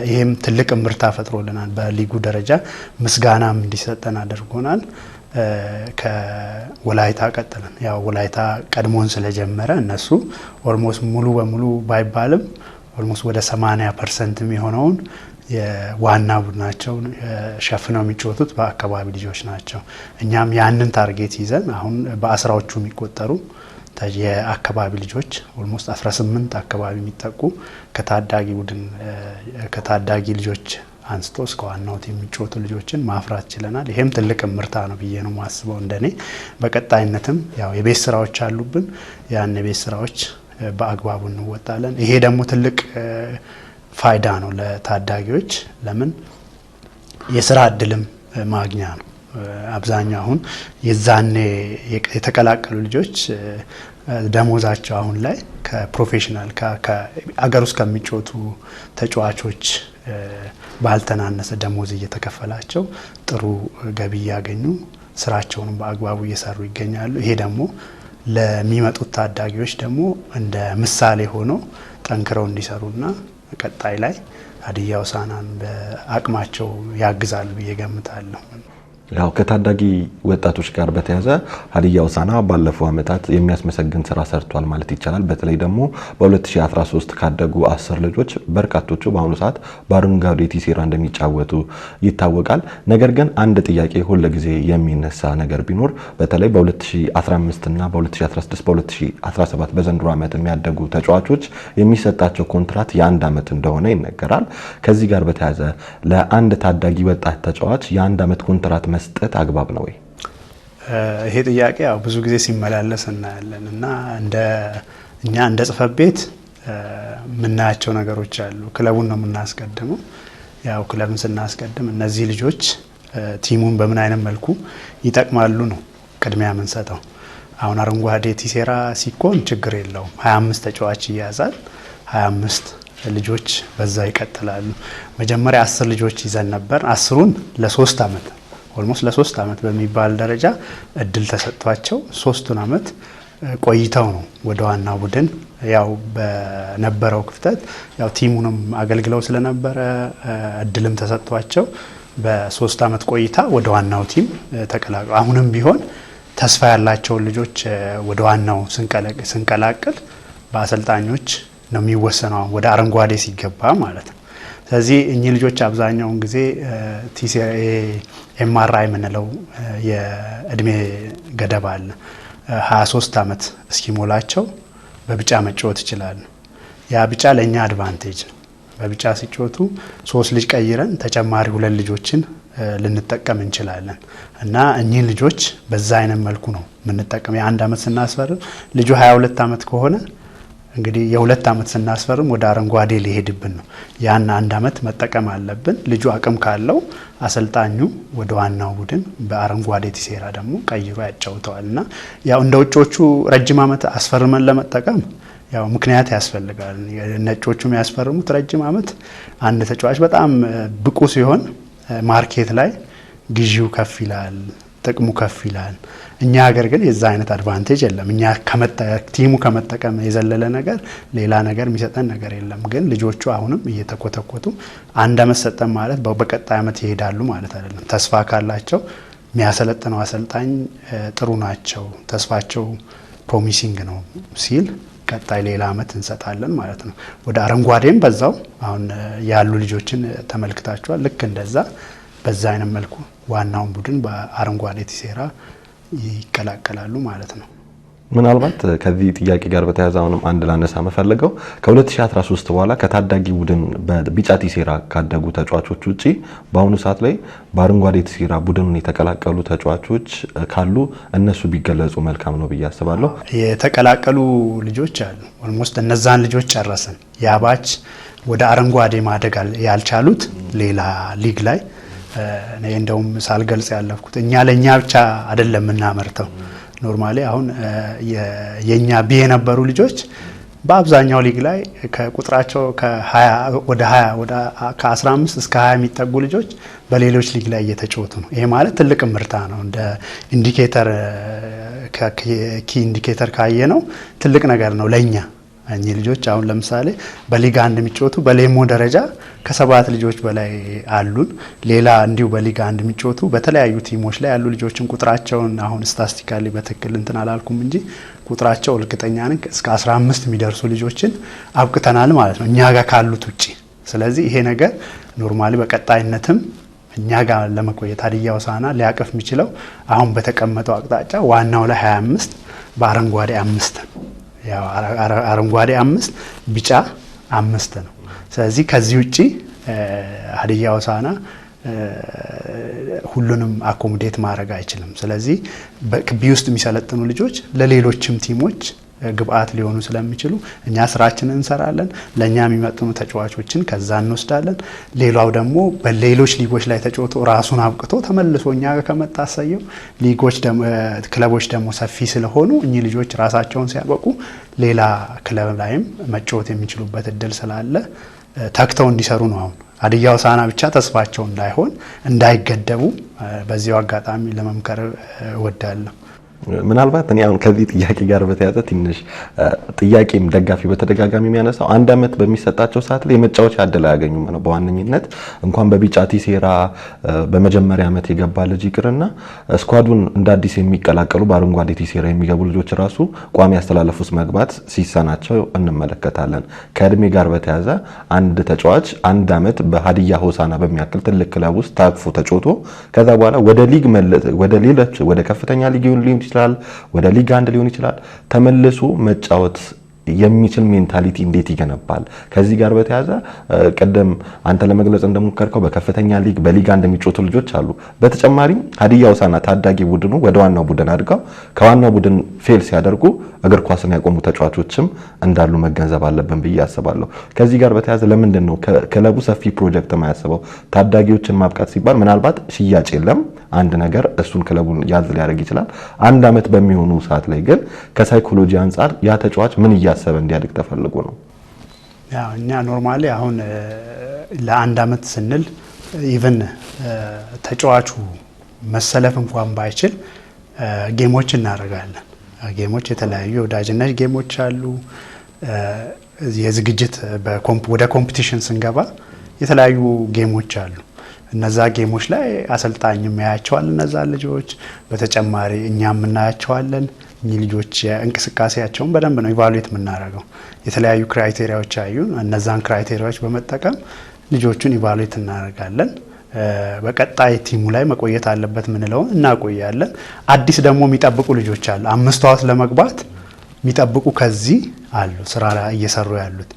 ይሄም ትልቅ ምርታ ፈጥሮልናል። በሊጉ ደረጃ ምስጋናም እንዲሰጠን አድርጎናል። ከወላይታ ቀጥለን ያው ወላይታ ቀድሞን ስለጀመረ እነሱ ኦልሞስት ሙሉ በሙሉ ባይባልም ኦልሞስት ወደ 80% የሚሆነውን የዋና ቡድናቸውን ሸፍነው የሚጫወቱት በአካባቢ ልጆች ናቸው። እኛም ያንን ታርጌት ይዘን አሁን በአስራዎቹ የሚቆጠሩ የአካባቢ ልጆች ኦልሞስት 18 አካባቢ የሚጠቁ ከታዳጊ ቡድን ከታዳጊ ልጆች አንስቶ እስከ ዋናው ቲም የሚጫወቱ ልጆችን ማፍራት ችለናል። ይሄም ትልቅ ምርታ ነው ብዬ ነው ማስበው እንደኔ። በቀጣይነትም ያው የቤት ስራዎች አሉብን። ያን የቤት ስራዎች በአግባቡ እንወጣለን። ይሄ ደግሞ ትልቅ ፋይዳ ነው ለታዳጊዎች። ለምን የስራ እድልም ማግኛ ነው። አብዛኛው አሁን የዛኔ የተቀላቀሉ ልጆች ደሞዛቸው አሁን ላይ ከፕሮፌሽናል ከአገር ውስጥ ከሚጫወቱ ተጫዋቾች ባልተናነሰ ደሞዝ እየተከፈላቸው ጥሩ ገቢ ያገኙ ስራቸውን በአግባቡ እየሰሩ ይገኛሉ። ይሄ ደግሞ ለሚመጡት ታዳጊዎች ደግሞ እንደ ምሳሌ ሆኖ ጠንክረው እንዲሰሩና ቀጣይ ላይ ሀዲያ ሆሳዕናን በአቅማቸው ያግዛሉ ብዬ ገምታለሁ። ያው ከታዳጊ ወጣቶች ጋር በተያያዘ ሀዲያ ሆሳዕና ባለፈው አመታት የሚያስመሰግን ስራ ሰርቷል ማለት ይቻላል። በተለይ ደግሞ በ2013 ካደጉ 10 ልጆች በርካቶቹ በአሁኑ ሰዓት በአረንጓዴ ቲሴራ እንደሚጫወቱ ይታወቃል። ነገር ግን አንድ ጥያቄ ሁሉ ጊዜ የሚነሳ ነገር ቢኖር በተለይ በ2015 እና በ2016 በ2017 በዘንድሮ አመት የሚያደጉ ተጫዋቾች የሚሰጣቸው ኮንትራት የ1 አመት እንደሆነ ይነገራል። ከዚህ ጋር በተያያዘ ለአንድ ታዳጊ ወጣት ተጫዋች የ1 አመት ኮንትራት መስጠት አግባብ ነው ወይ? ይሄ ጥያቄ ያው ብዙ ጊዜ ሲመላለስ እናያለን እና እኛ እንደ ጽህፈት ቤት የምናያቸው ነገሮች አሉ። ክለቡን ነው የምናስቀድመው። ያው ክለብን ስናስቀድም እነዚህ ልጆች ቲሙን በምን አይነት መልኩ ይጠቅማሉ ነው ቅድሚያ የምንሰጠው። አሁን አረንጓዴ ቲሴራ ሲኮን ችግር የለውም። 25 ተጫዋች ይያዛል። 25 ልጆች በዛ ይቀጥላሉ። መጀመሪያ 10 ልጆች ይዘን ነበር። 10ን ለ3 አመት ኦልሞስት ለ3 አመት በሚባል ደረጃ እድል ተሰጥቷቸው 3ቱን አመት ቆይተው ነው ወደ ዋና ቡድን ያው በነበረው ክፍተት ያው ቲሙንም አገልግለው ስለነበረ እድልም ተሰጥቷቸው በ3 አመት ቆይታ ወደ ዋናው ቲም ተቀላቀሉ። አሁንም ቢሆን ተስፋ ያላቸው ልጆች ወደ ዋናው ስንቀላቀል በአሰልጣኞች ነው የሚወሰነው ወደ አረንጓዴ ሲገባ ማለት ነው። ስለዚህ እኚህ ልጆች አብዛኛውን ጊዜ ኤምአርአይ የምንለው የእድሜ ገደብ አለ። 23 አመት እስኪሞላቸው በቢጫ መጫወት ይችላሉ። ያ ቢጫ ለኛ አድቫንቴጅ ነው። በቢጫ ሲጫወቱ 3 ልጅ ቀይረን ተጨማሪ 2 ልጆችን ልንጠቀም እንችላለን እና እኚህ ልጆች በዛ አይነት መልኩ ነው የምንጠቀም። የ1 አመት ስናስፈርም ልጁ 22 አመት ከሆነ እንግዲህ የ2 አመት ስናስፈርም ወደ አረንጓዴ ሊሄድብን ነው። ያን 1 አመት መጠቀም አለብን። ልጁ አቅም ካለው አሰልጣኙ ወደ ዋናው ቡድን በአረንጓዴ ቲሴራ ደግሞ ቀይሮ ያጫውተዋልና ያው እንደ ውጮቹ ረጅም አመት አስፈርመን ለመጠቀም ያው ምክንያት ያስፈልጋል። ነጮቹ የሚያስፈርሙት ረጅም አመት አንድ ተጫዋች በጣም ብቁ ሲሆን ማርኬት ላይ ግዢው ከፍ ይላል፣ ጥቅሙ ከፍ ይላል። እኛ ሀገር ግን የዛ አይነት አድቫንቴጅ የለም። እኛ ቲሙ ከመጠቀም የዘለለ ነገር ሌላ ነገር የሚሰጠን ነገር የለም። ግን ልጆቹ አሁንም እየተኮተኮቱ 1 አመት ሰጠን ማለት በቀጣይ አመት ይሄዳሉ ማለት አይደለም። ተስፋ ካላቸው የሚያሰለጥነው አሰልጣኝ ጥሩ ናቸው፣ ተስፋቸው ፕሮሚሲንግ ነው ሲል ቀጣይ ሌላ አመት እንሰጣለን ማለት ነው። ወደ አረንጓዴም በዛው አሁን ያሉ ልጆችን ተመልክታቸዋል። ልክ እንደዛ በዛ አይነት መልኩ ዋናውን ቡድን በአረንጓዴ ቲሴራ ይቀላቀላሉ ማለት ነው። ምናልባት ከዚህ ጥያቄ ጋር በተያያዘ አሁንም አንድ ላነሳ መፈልገው ከ2013 በኋላ ከታዳጊ ቡድን በቢጫ ቲሴራ ካደጉ ተጫዋቾች ውጪ በአሁኑ ሰዓት ላይ በአረንጓዴ ቲሴራ ቡድኑን የተቀላቀሉ ተጫዋቾች ካሉ እነሱ ቢገለጹ መልካም ነው ብዬ አስባለሁ። የተቀላቀሉ ልጆች አሉ። ኦልሞስት እነዛን ልጆች ጨረስን። ያባች ወደ አረንጓዴ ማደግ ያልቻሉት ሌላ ሊግ ላይ እኔ እንደውም ሳልገልጽ ያለፍኩት እኛ ለኛ ብቻ አይደለም እናመርተው። ኖርማሊ አሁን የኛ ቢ የነበሩ ልጆች በአብዛኛው ሊግ ላይ ከቁጥራቸው ከ20 ወደ 20 ወደ ከ15 እስከ 20 የሚጠጉ ልጆች በሌሎች ሊግ ላይ እየተጫወቱ ነው። ይሄ ማለት ትልቅ ምርታ ነው። እንደ ኢንዲኬተር ኪ ኢንዲኬተር ካየ ነው ትልቅ ነገር ነው ለኛ። እኚህ ልጆች አሁን ለምሳሌ በሊግ 1 የሚጫወቱ በሌሞ ደረጃ ከ7 ልጆች በላይ አሉን። ሌላ እንዲሁ በሊግ 1 የሚጫወቱ በተለያዩ ቲሞች ላይ ያሉ ልጆችን ቁጥራቸውን አሁን ስታስቲካሊ በትክክል እንትን አላልኩም እንጂ ቁጥራቸው እርግጠኛ ነኝ እስከ 15 የሚደርሱ ልጆችን አብቅተናል ማለት ነው እኛ ጋር ካሉት ውጪ። ስለዚህ ይሄ ነገር ኖርማሊ በቀጣይነትም እኛ ጋር ለመቆየት ሀዲያ ሆሳዕና ሊያቅፍ የሚችለው አሁን በተቀመጠው አቅጣጫ ዋናው ላይ 25 በአረንጓዴ 5 ያው አረንጓዴ 5 ቢጫ 5 ነው። ስለዚህ ከዚህ ውጪ ሀዲያ ሆሳዕና ሁሉንም አኮሞዴት ማድረግ አይችልም። ስለዚህ በክቢ ውስጥ የሚሰለጥኑ ልጆች ለሌሎችም ቲሞች ግብአት ሊሆኑ ስለሚችሉ እኛ ስራችንን እንሰራለን። ለኛ የሚመጥኑ ተጫዋቾችን ከዛ እንወስዳለን። ሌላው ደግሞ በሌሎች ሊጎች ላይ ተጫውቶ ራሱን አብቅቶ ተመልሶ እኛ ጋር ከመጣ አሳየው። ሊጎች ደግሞ ክለቦች ደግሞ ሰፊ ስለሆኑ እኚህ ልጆች ራሳቸውን ሲያበቁ ሌላ ክለብ ላይም መጫወት የሚችሉበት እድል ስላለ ተክተው እንዲሰሩ ነው። አሁን ሀዲያ ሆሳዕና ብቻ ተስፋቸው እንዳይሆን እንዳይገደቡ በዚያው አጋጣሚ ለመምከር እወዳለሁ። ምናልባት እኔ አሁን ከዚህ ጥያቄ ጋር በተያያዘ ትንሽ ጥያቄም ደጋፊ በተደጋጋሚ የሚያነሳው 1 አመት በሚሰጣቸው ሰዓት ላይ የመጫወቻ እድል አያገኙም ነው። በዋነኝነት እንኳን በቢጫ ቲሴራ በመጀመሪያ አመት የገባ ልጅ ይቅርና ስኳዱን እንደ አዲስ የሚቀላቀሉ በአረንጓዴ ቲሴራ የሚገቡ ልጆች ራሱ ቋሚ ያስተላለፉ ውስጥ መግባት ሲሰናቸው እንመለከታለን። ከእድሜ ጋር በተያያዘ አንድ ተጫዋች 1 አመት በሀዲያ ሆሳዕና በሚያክል ትልቅ ክለብ ውስጥ ታቅፎ ተጫውቶ ከዛ በኋላ ወደ ሌሎች ወደ ከፍተኛ ሊግ ሊሆን ይችላል፣ ወደ ሊግ 1 ሊሆን ይችላል ተመልሶ መጫወት የሚችል ሜንታሊቲ እንዴት ይገነባል? ከዚህ ጋር በተያያዘ ቀደም አንተ ለመግለጽ እንደሞከርከው በከፍተኛ ሊግ በሊግ 1 የሚጫወቱ ልጆች አሉ። በተጨማሪም ሀዲያ ሆሳዕና ታዳጊ ቡድኑ ወደ ዋናው ቡድን አድርገው ከዋናው ቡድን ፌል ሲያደርጉ እግር ኳስን ያቆሙ ተጫዋቾችም እንዳሉ መገንዘብ አለብን ብዬ አስባለሁ። ከዚህ ጋር በተያያዘ ለምንድን ነው ክለቡ ሰፊ ፕሮጀክት የማያስበው? ታዳጊዎችን ማብቃት ሲባል ምናልባት ሽያጭ የለም አንድ ነገር እሱን ክለቡን ያዝ ሊያደርግ ይችላል። 1 አመት በሚሆኑ ሰዓት ላይ ግን ከሳይኮሎጂ አንፃር ያ ተጫዋች ምን እያሰበ እንዲያድግ ተፈልጎ ነው? ያው እኛ ኖርማሊ አሁን ለ1 አመት ስንል ኢቭን ተጫዋቹ መሰለፍ እንኳን ባይችል ጌሞች እናደርጋለን። ጌሞች የተለያዩ የወዳጅነት ጌሞች አሉ። የዝግጅት ወደ ኮምፒቲሽን ስንገባ የተለያዩ ጌሞች አሉ። እነዛ ጌሞች ላይ አሰልጣኝም ያያቸዋል እነዛ ልጆች፣ በተጨማሪ እኛም እናያቸዋለን። እኚህ ልጆች እንቅስቃሴያቸውን በደንብ ነው ኢቫሉዌት የምናደርገው። የተለያዩ ክራይቴሪያዎች አዩ። እነዛን ክራይቴሪያዎች በመጠቀም ልጆቹን ኢቫሉዌት እናደርጋለን። በቀጣይ ቲሙ ላይ መቆየት አለበት ምንለውን እናቆያለን። አዲስ ደግሞ የሚጠብቁ ልጆች አሉ። 5 ዓመት ለመግባት የሚጠብቁ ከዚህ አሉ ስራ ላይ እየሰሩ ያሉት።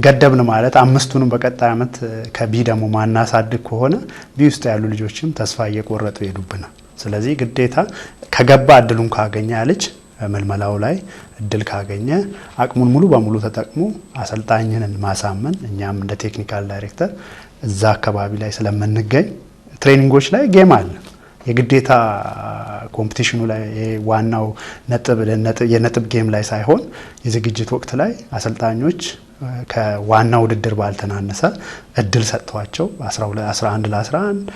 ገደብን ማለት 5ቱንም በቀጣይ አመት ከቢ ደግሞ ማናሳድግ ከሆነ ቢ ውስጥ ያሉ ልጆችም ተስፋ እየቆረጡ ይሄዱብናል። ስለዚህ ግዴታ ከገባ እድሉን ካገኘ ልጅ መልመላው ላይ እድል ካገኘ አቅሙን ሙሉ በሙሉ ተጠቅሞ አሰልጣኝንን ማሳመን፣ እኛም እንደ ቴክኒካል ዳይሬክተር እዛ አካባቢ ላይ ስለምንገኝ ትሬኒንጎች ላይ ጌም አለ። የግዴታ ኮምፒቲሽኑ ላይ ዋናው የነጥብ ጌም ላይ ሳይሆን የዝግጅት ወቅት ላይ አሰልጣኞች ከዋና ውድድር ባልተናነሰ እድል ሰጥቷቸው 11 ለ11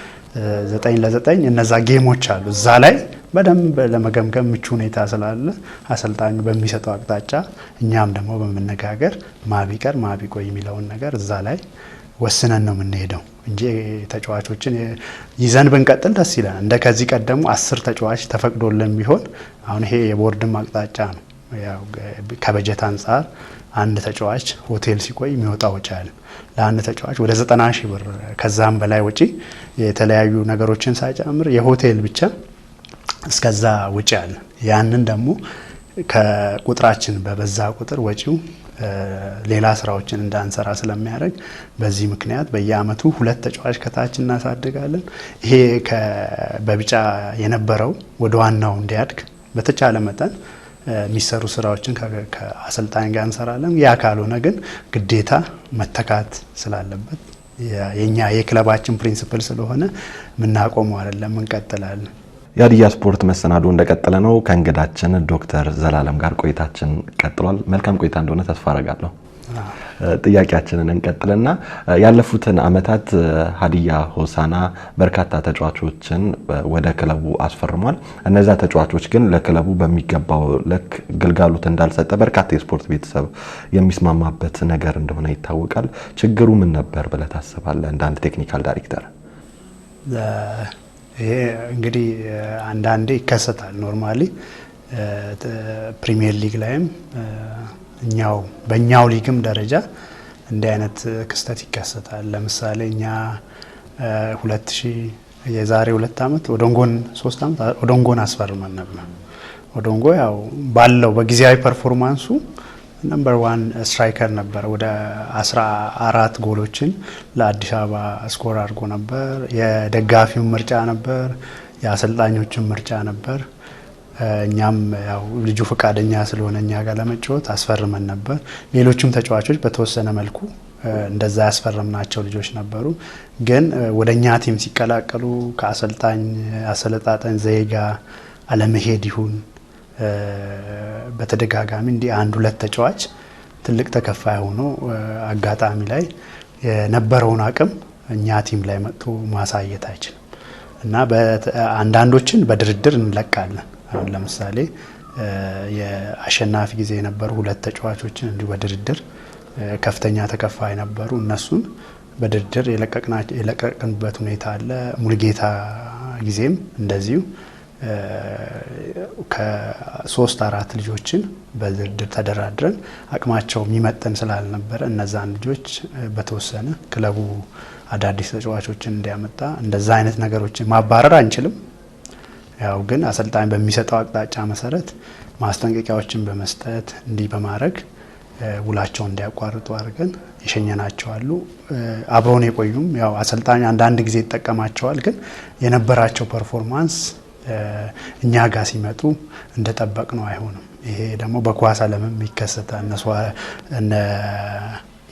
9 ለ9 እነዛ ጌሞች አሉ። እዛ ላይ በደንብ ለመገምገም ምቹ ሁኔታ ስላለ አሰልጣኙ በሚሰጠው አቅጣጫ እኛም ደግሞ በመነጋገር ማቢቀር ማቢቆይ የሚለውን ነገር እዛ ላይ ወስነን ነው የምንሄደው እንጂ ተጫዋቾችን ይዘን ብንቀጥል ደስ ይላል። እንደ ከዚህ ቀደሙ 10 ተጫዋች ተፈቅዶልን ቢሆን አሁን ይሄ የቦርድም አቅጣጫ ነው። ያው ከበጀት አንጻር አንድ ተጫዋች ሆቴል ሲቆይ የሚወጣው ወጪ አለ። ለአንድ ተጫዋች ወደ 90 ሺህ ብር ከዛም በላይ ወጪ የተለያዩ ነገሮችን ሳይጨምር የሆቴል ብቻ እስከዛ ወጪ አለ። ያንን ደግሞ ከቁጥራችን በበዛ ቁጥር ወጪው ሌላ ስራዎችን እንዳንሰራ ስለሚያደርግ በዚህ ምክንያት በየአመቱ 2 ተጫዋች ከታች እናሳድጋለን። ይሄ በቢጫ የነበረው ወደ ዋናው እንዲያድግ በተቻለ መጠን የሚሰሩ ስራዎችን ከአሰልጣኝ ጋር እንሰራለን። ያ ካልሆነ ግን ግዴታ መተካት ስላለበት የኛ የክለባችን ፕሪንሲፕል ስለሆነ ምናቆመው አይደለም፣ እንቀጥላለን። የሀዲያ ስፖርት መሰናዶ እንደቀጠለ ነው። ከእንግዳችን ዶክተር ዘላለም ጋር ቆይታችን ቀጥሏል። መልካም ቆይታ እንደሆነ ተስፋ አደርጋለሁ። ጥያቄያችንን እንቀጥልና ያለፉትን አመታት ሀዲያ ሆሳዕና በርካታ ተጫዋቾችን ወደ ክለቡ አስፈርሟል። እነዛ ተጫዋቾች ግን ለክለቡ በሚገባው ልክ ግልጋሎት እንዳልሰጠ በርካታ የስፖርት ቤተሰብ የሚስማማበት ነገር እንደሆነ ይታወቃል። ችግሩ ምን ነበር ብለህ ታስባለህ እንደ አንድ ቴክኒካል ዳይሬክተር? ይሄ እንግዲህ አንዳንዴ ይከሰታል። ኖርማሊ ፕሪሚየር ሊግ ላይም በእኛው ሊግም ደረጃ እንዲህ አይነት ክስተት ይከሰታል። ለምሳሌ እኛ 2000 የዛሬ 2 አመት ኦዶንጎን 3 አመት ኦዶንጎን አስፈርመን ነበር። ኦዶንጎ ያው ባለው በጊዜያዊ ፐርፎርማንሱ ነምበር 1 ስትራይከር ነበር። ወደ 14 ጎሎችን ለአዲስ አበባ ስኮር አድርጎ ነበር። የደጋፊው ምርጫ ነበር፣ የአሰልጣኞችን ምርጫ ነበር። እኛም ያው ልጁ ፈቃደኛ ስለሆነ እኛ ጋር ለመጫወት አስፈርመን ነበር። ሌሎችም ተጫዋቾች በተወሰነ መልኩ እንደዛ ያስፈረምናቸው ልጆች ነበሩ። ግን ወደኛ ቲም ሲቀላቀሉ ከአሰልጣኝ አሰለጣጠን ዘይጋ አለመሄድ ይሁን በተደጋጋሚ እንዲህ 1-2 ተጫዋች ትልቅ ተከፋይ ሆኖ አጋጣሚ ላይ የነበረውን አቅም እኛ ቲም ላይ መጥቶ ማሳየት አይችልም እና አንዳንዶችን በድርድር እንለቃለን። አሁን ለምሳሌ የአሸናፊ ጊዜ የነበሩ 2 ተጫዋቾችን እንዲሁ በድርድር ከፍተኛ ተከፋይ ነበሩ። እነሱን በድርድር የለቀቅንበት ሁኔታ አለ። ሙልጌታ ጊዜም እንደዚሁ ከ3-4 ልጆችን በድርድር ተደራድረን አቅማቸው የሚመጥን ስላልነበረ እነዛን ልጆች በተወሰነ ክለቡ አዳዲስ ተጫዋቾችን እንዲያመጣ እንደዛ አይነት ነገሮችን ማባረር አንችልም። ያው ግን አሰልጣኝ በሚሰጠው አቅጣጫ መሰረት ማስጠንቀቂያዎችን በመስጠት እንዲህ በማድረግ ውላቸውን እንዲያቋርጡ አድርገን የሸኘናቸው አሉ። አብሮን የቆዩም ያው አሰልጣኝ አንዳንድ ጊዜ ይጠቀማቸዋል፣ ግን የነበራቸው ፐርፎርማንስ እኛ ጋር ሲመጡ እንደጠበቅ ነው አይሆንም። ይሄ ደግሞ በኳስ ዓለምም ይከሰታል። እነ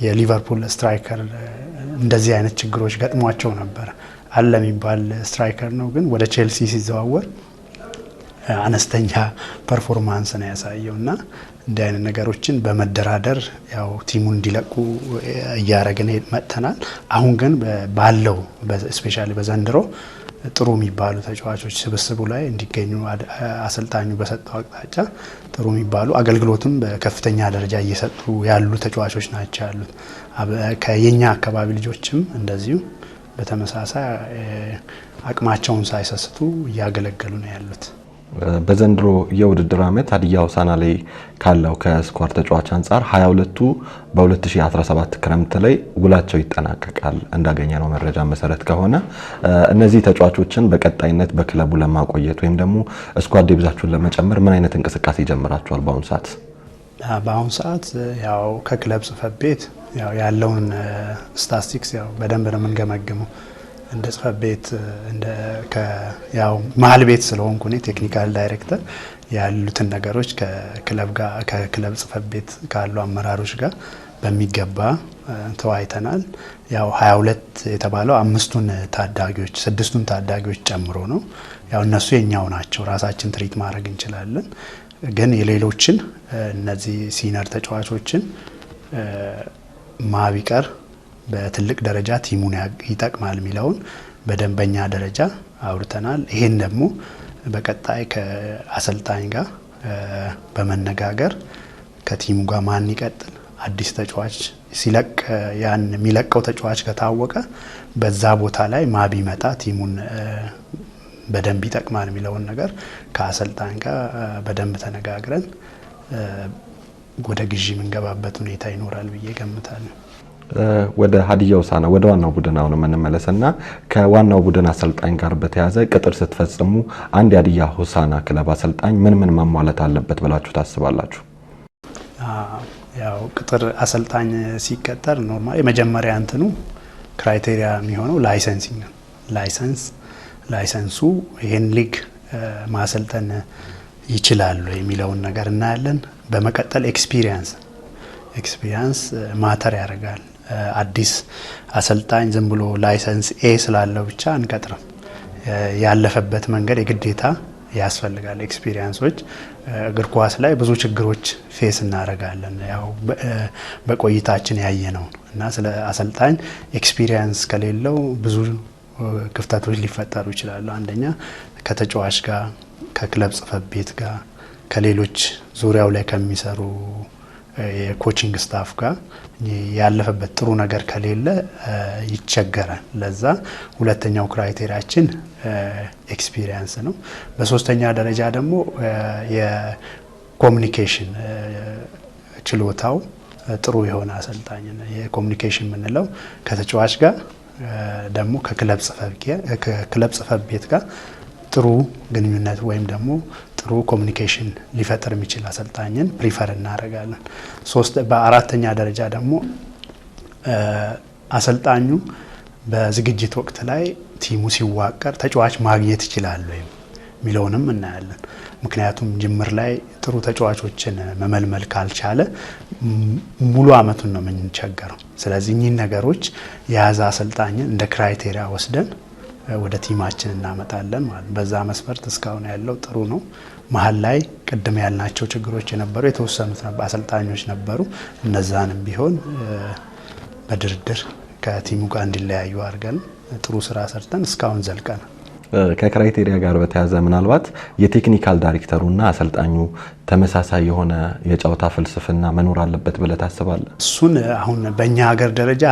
የሊቨርፑል ስትራይከር እንደዚህ አይነት ችግሮች ገጥሟቸው ነበር። አለ የሚባል ስትራይከር ነው፣ ግን ወደ ቼልሲ ሲዘዋወር አነስተኛ ፐርፎርማንስ ነው ያሳየው እና እንዲህ አይነት ነገሮችን በመደራደር ያው ቲሙን እንዲለቁ እያደረግን መጥተናል። አሁን ግን ባለው ስፔሻሊ በዘንድሮ ጥሩ የሚባሉ ተጫዋቾች ስብስቡ ላይ እንዲገኙ አሰልጣኙ በሰጠው አቅጣጫ ጥሩ የሚባሉ አገልግሎትም በከፍተኛ ደረጃ እየሰጡ ያሉ ተጫዋቾች ናቸው ያሉት። ከየኛ አካባቢ ልጆችም እንደዚሁ በተመሳሳይ አቅማቸውን ሳይሰስቱ እያገለገሉ ነው ያሉት። በዘንድሮ የውድድር ዓመት ሀዲያ ሆሳዕና ላይ ካለው ከስኳድ ተጫዋች አንጻር 22ቱ በ2017 ክረምት ላይ ውላቸው ይጠናቀቃል እንዳገኘነው መረጃ መሰረት ከሆነ እነዚህ ተጫዋቾችን በቀጣይነት በክለቡ ለማቆየት ወይም ደግሞ ስኳድ ዴብዛችሁን ለመጨመር ምን አይነት እንቅስቃሴ ጀምራችኋል? በአሁኑ ሰዓት ያው ከክለብ ጽሕፈት ቤት ያለውን ስታቲስቲክስ በደንብ ነው የምንገመግመው። እንደ ጽሕፈት ቤት ያው መሀል ቤት ስለሆንኩ እኔ ቴክኒካል ዳይሬክተር ያሉትን ነገሮች ከክለብ ጽሕፈት ቤት ካሉ አመራሮች ጋር በሚገባ ተወያይተናል። ያው 22 የተባለው 5ቱን ታዳጊዎች 6ቱን ታዳጊዎች ጨምሮ ነው። ያው እነሱ የኛው ናቸው፣ ራሳችን ትሪት ማድረግ እንችላለን። ግን የሌሎችን እነዚህ ሲኒየር ተጫዋቾችን ማቢቀር በትልቅ ደረጃ ቲሙን ይጠቅማል የሚለውን በደንበኛ ደረጃ አውርተናል። ይሄን ደግሞ በቀጣይ ከአሰልጣኝ ጋር በመነጋገር ከቲሙ ጋር ማን ይቀጥል፣ አዲስ ተጫዋች ሲለቅ ያን የሚለቀው ተጫዋች ከታወቀ በዛ ቦታ ላይ ቢመጣ ቲሙን በደንብ ይጠቅማል የሚለውን ነገር ከአሰልጣኝ ጋር በደንብ ተነጋግረን ወደ ግዢ የምንገባበት ሁኔታ ይኖራል ብዬ ገምታለሁ። ወደ ሀዲያ ሆሳዕና ወደ ዋናው ቡድን አሁን የምንመለስና ከዋናው ቡድን አሰልጣኝ ጋር በተያያዘ ቅጥር ስትፈጽሙ አንድ የሀዲያ ሆሳዕና ክለብ አሰልጣኝ ምን ማሟላት አለበት ብላችሁ ታስባላችሁ? ያው ቅጥር አሰልጣኝ ሲቀጠር ኖርማል የመጀመሪያ እንትኑ ክራይቴሪያ የሚሆነው ላይሰንሲንግ ነው። ላይሰንሱ ይሄን ሊግ ማሰልጠን ይችላሉ የሚለውን ነገር እናያለን። በመቀጠል ኤክስፒሪየንስ ማተር ያደርጋል። አዲስ አሰልጣኝ ዝም ብሎ ላይሰንስ ኤ ስላለው ብቻ አንቀጥርም። ያለፈበት መንገድ የግዴታ ያስፈልጋል። ኤክስፒሪየንሶች እግር ኳስ ላይ ብዙ ችግሮች ፌስ እናደርጋለን፣ ያው በቆይታችን ያየነው እና ስለ አሰልጣኝ ኤክስፒሪየንስ ከሌለው ብዙ ክፍተቶች ሊፈጠሩ ይችላሉ። አንደኛ ከተጫዋች ጋር፣ ከክለብ ጽሕፈት ቤት ጋር፣ ከሌሎች ዙሪያው ላይ ከሚሰሩ የኮቺንግ ስታፍ ጋር ያለፈበት ጥሩ ነገር ከሌለ ይቸገራል። ለዛ ሁለተኛው ክራይቴሪያችን ኤክስፒሪየንስ ነው። በሶስተኛ ደረጃ ደግሞ የኮሚኒኬሽን ችሎታው ጥሩ የሆነ አሰልጣኝ ነው። የኮሚኒኬሽን የምንለው ከተጫዋች ጋር ደግሞ ከክለብ ጽሕፈት ቤት ጋር ጥሩ ግንኙነት ወይም ደግሞ ጥሩ ኮሚኒኬሽን ሊፈጥር የሚችል አሰልጣኝን ፕሪፈር እናደርጋለን። በአራተኛ ደረጃ ደግሞ አሰልጣኙ በዝግጅት ወቅት ላይ ቲሙ ሲዋቀር ተጫዋች ማግኘት ይችላል ወይም የሚለውንም እናያለን። ምክንያቱም ጅምር ላይ ጥሩ ተጫዋቾችን መመልመል ካልቻለ ሙሉ አመቱን ነው የምንቸገረው። ስለዚህ እኚህን ነገሮች የያዘ አሰልጣኝን እንደ ክራይቴሪያ ወስደን ወደ ቲማችን እናመጣለን ማለት። በዛ መስፈርት እስካሁን ያለው ጥሩ ነው። መሀል ላይ ቅድም ያልናቸው ችግሮች የነበሩ የተወሰኑት አሰልጣኞች ነበሩ። እነዛንም ቢሆን በድርድር ከቲሙ ጋር እንዲለያዩ አድርገን ጥሩ ስራ ሰርተን እስካሁን ዘልቀናል። ከክራይቴሪያ ጋር በተያያዘ ምናልባት የቴክኒካል ዳይሬክተሩና አሰልጣኙ ተመሳሳይ የሆነ የጨዋታ ፍልስፍና መኖር አለበት ብለህ ታስባለህ? እሱን አሁን በእኛ ሀገር ደረጃ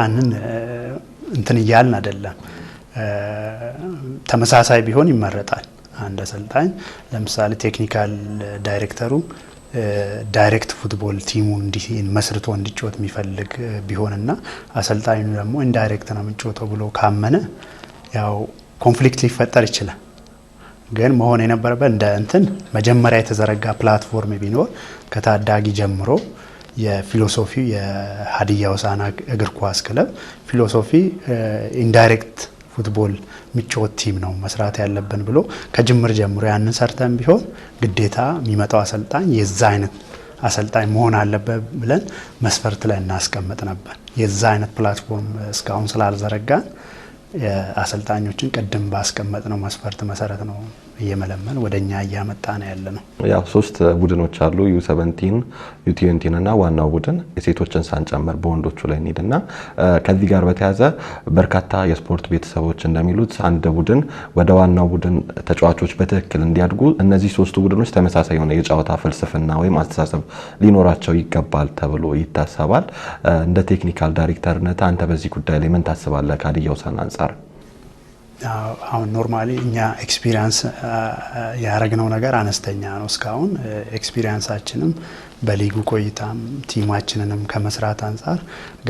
እንትን እያልን አይደለም። ተመሳሳይ ቢሆን ይመረጣል። አንድ አሰልጣኝ ለምሳሌ ቴክኒካል ዳይሬክተሩ ዳይሬክት ፉትቦል ቲሙ መስርቶ እንዲጫወት የሚፈልግ ቢሆንና አሰልጣኙ ደግሞ ኢንዳይሬክት ነው የምንጫወተው ብሎ ካመነ ያው ኮንፍሊክት ሊፈጠር ይችላል። ግን መሆን የነበረበት መጀመሪያ የተዘረጋ ፕላትፎርም ቢኖር ከታዳጊ ጀምሮ የፊሎሶፊ የሀዲያ ሆሳዕና እግር ኳስ ክለብ ፊሎሶፊ ኢንዳይሬክት ፉትቦል የሚጫወት ቲም ነው መስራት ያለብን ብሎ ከጅምር ጀምሮ ያንን ሰርተን ቢሆን ግዴታ የሚመጣው አሰልጣኝ የዛ አይነት አሰልጣኝ መሆን አለበት ብለን መስፈርት ላይ እናስቀምጥ ነበር። የዛ አይነት ፕላትፎርም እስካሁን ስላልዘረጋን አሰልጣኞችን ቅድም ባስቀመጥ ነው መስፈርት መሰረት ነው እየመለመን ወደኛ እያመጣ ነው ያለ ነው። ያው 3 ቡድኖች አሉ፣ U17፣ U20 እና ዋናው ቡድን የሴቶችን ሳንጨምር በወንዶቹ ላይ እንሂድና ከዚህ ጋር በተያያዘ በርካታ የስፖርት ቤተሰቦች እንደሚሉት አንድ ቡድን ወደ ዋናው ቡድን ተጫዋቾች በትክክል እንዲያድጉ እነዚህ 3ቱ ቡድኖች ተመሳሳይ የሆነ የጨዋታ ፍልስፍና ወይም አስተሳሰብ ሊኖራቸው ይገባል ተብሎ ይታሰባል። እንደ ቴክኒካል ዳይሬክተርነት አንተ በዚህ ጉዳይ ላይ ምን ታስባለህ? ከሀዲያ ሆሳዕና አንጻር አሁን ኖርማሊ እኛ ኤክስፒሪየንስ ያረግነው ነገር አነስተኛ ነው እስካሁን። ኤክስፒሪየንሳችንም በሊጉ ቆይታም ቲማችንንም ከመስራት አንጻር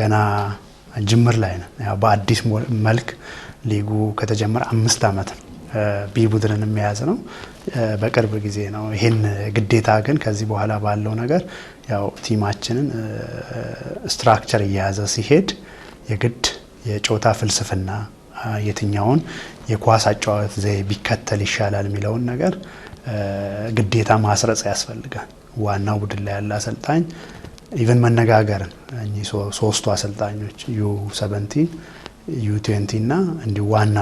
ገና ጅምር ላይ ነው። ያው በአዲስ መልክ ሊጉ ከተጀመረ 5 ዓመት ቢ ቡድንን የያዘ ነው። በቅርብ ጊዜ ነው ይሄን ግዴታ ግን ከዚህ በኋላ ባለው ነገር ያው ቲማችንን ስትራክቸር እየያዘ ሲሄድ የግድ የጨዋታ ፍልስፍና የትኛውን የኳስ አጨዋወት ዘይ ቢከተል ይሻላል የሚለውን ነገር ግዴታ ማስረጽ ያስፈልጋል። ዋናው ቡድን ላይ ያለ አሰልጣኝ ኢቨን መነጋገርን እኚህ ሶስቱ አሰልጣኞች U17 U20 እና እንዲ ዋና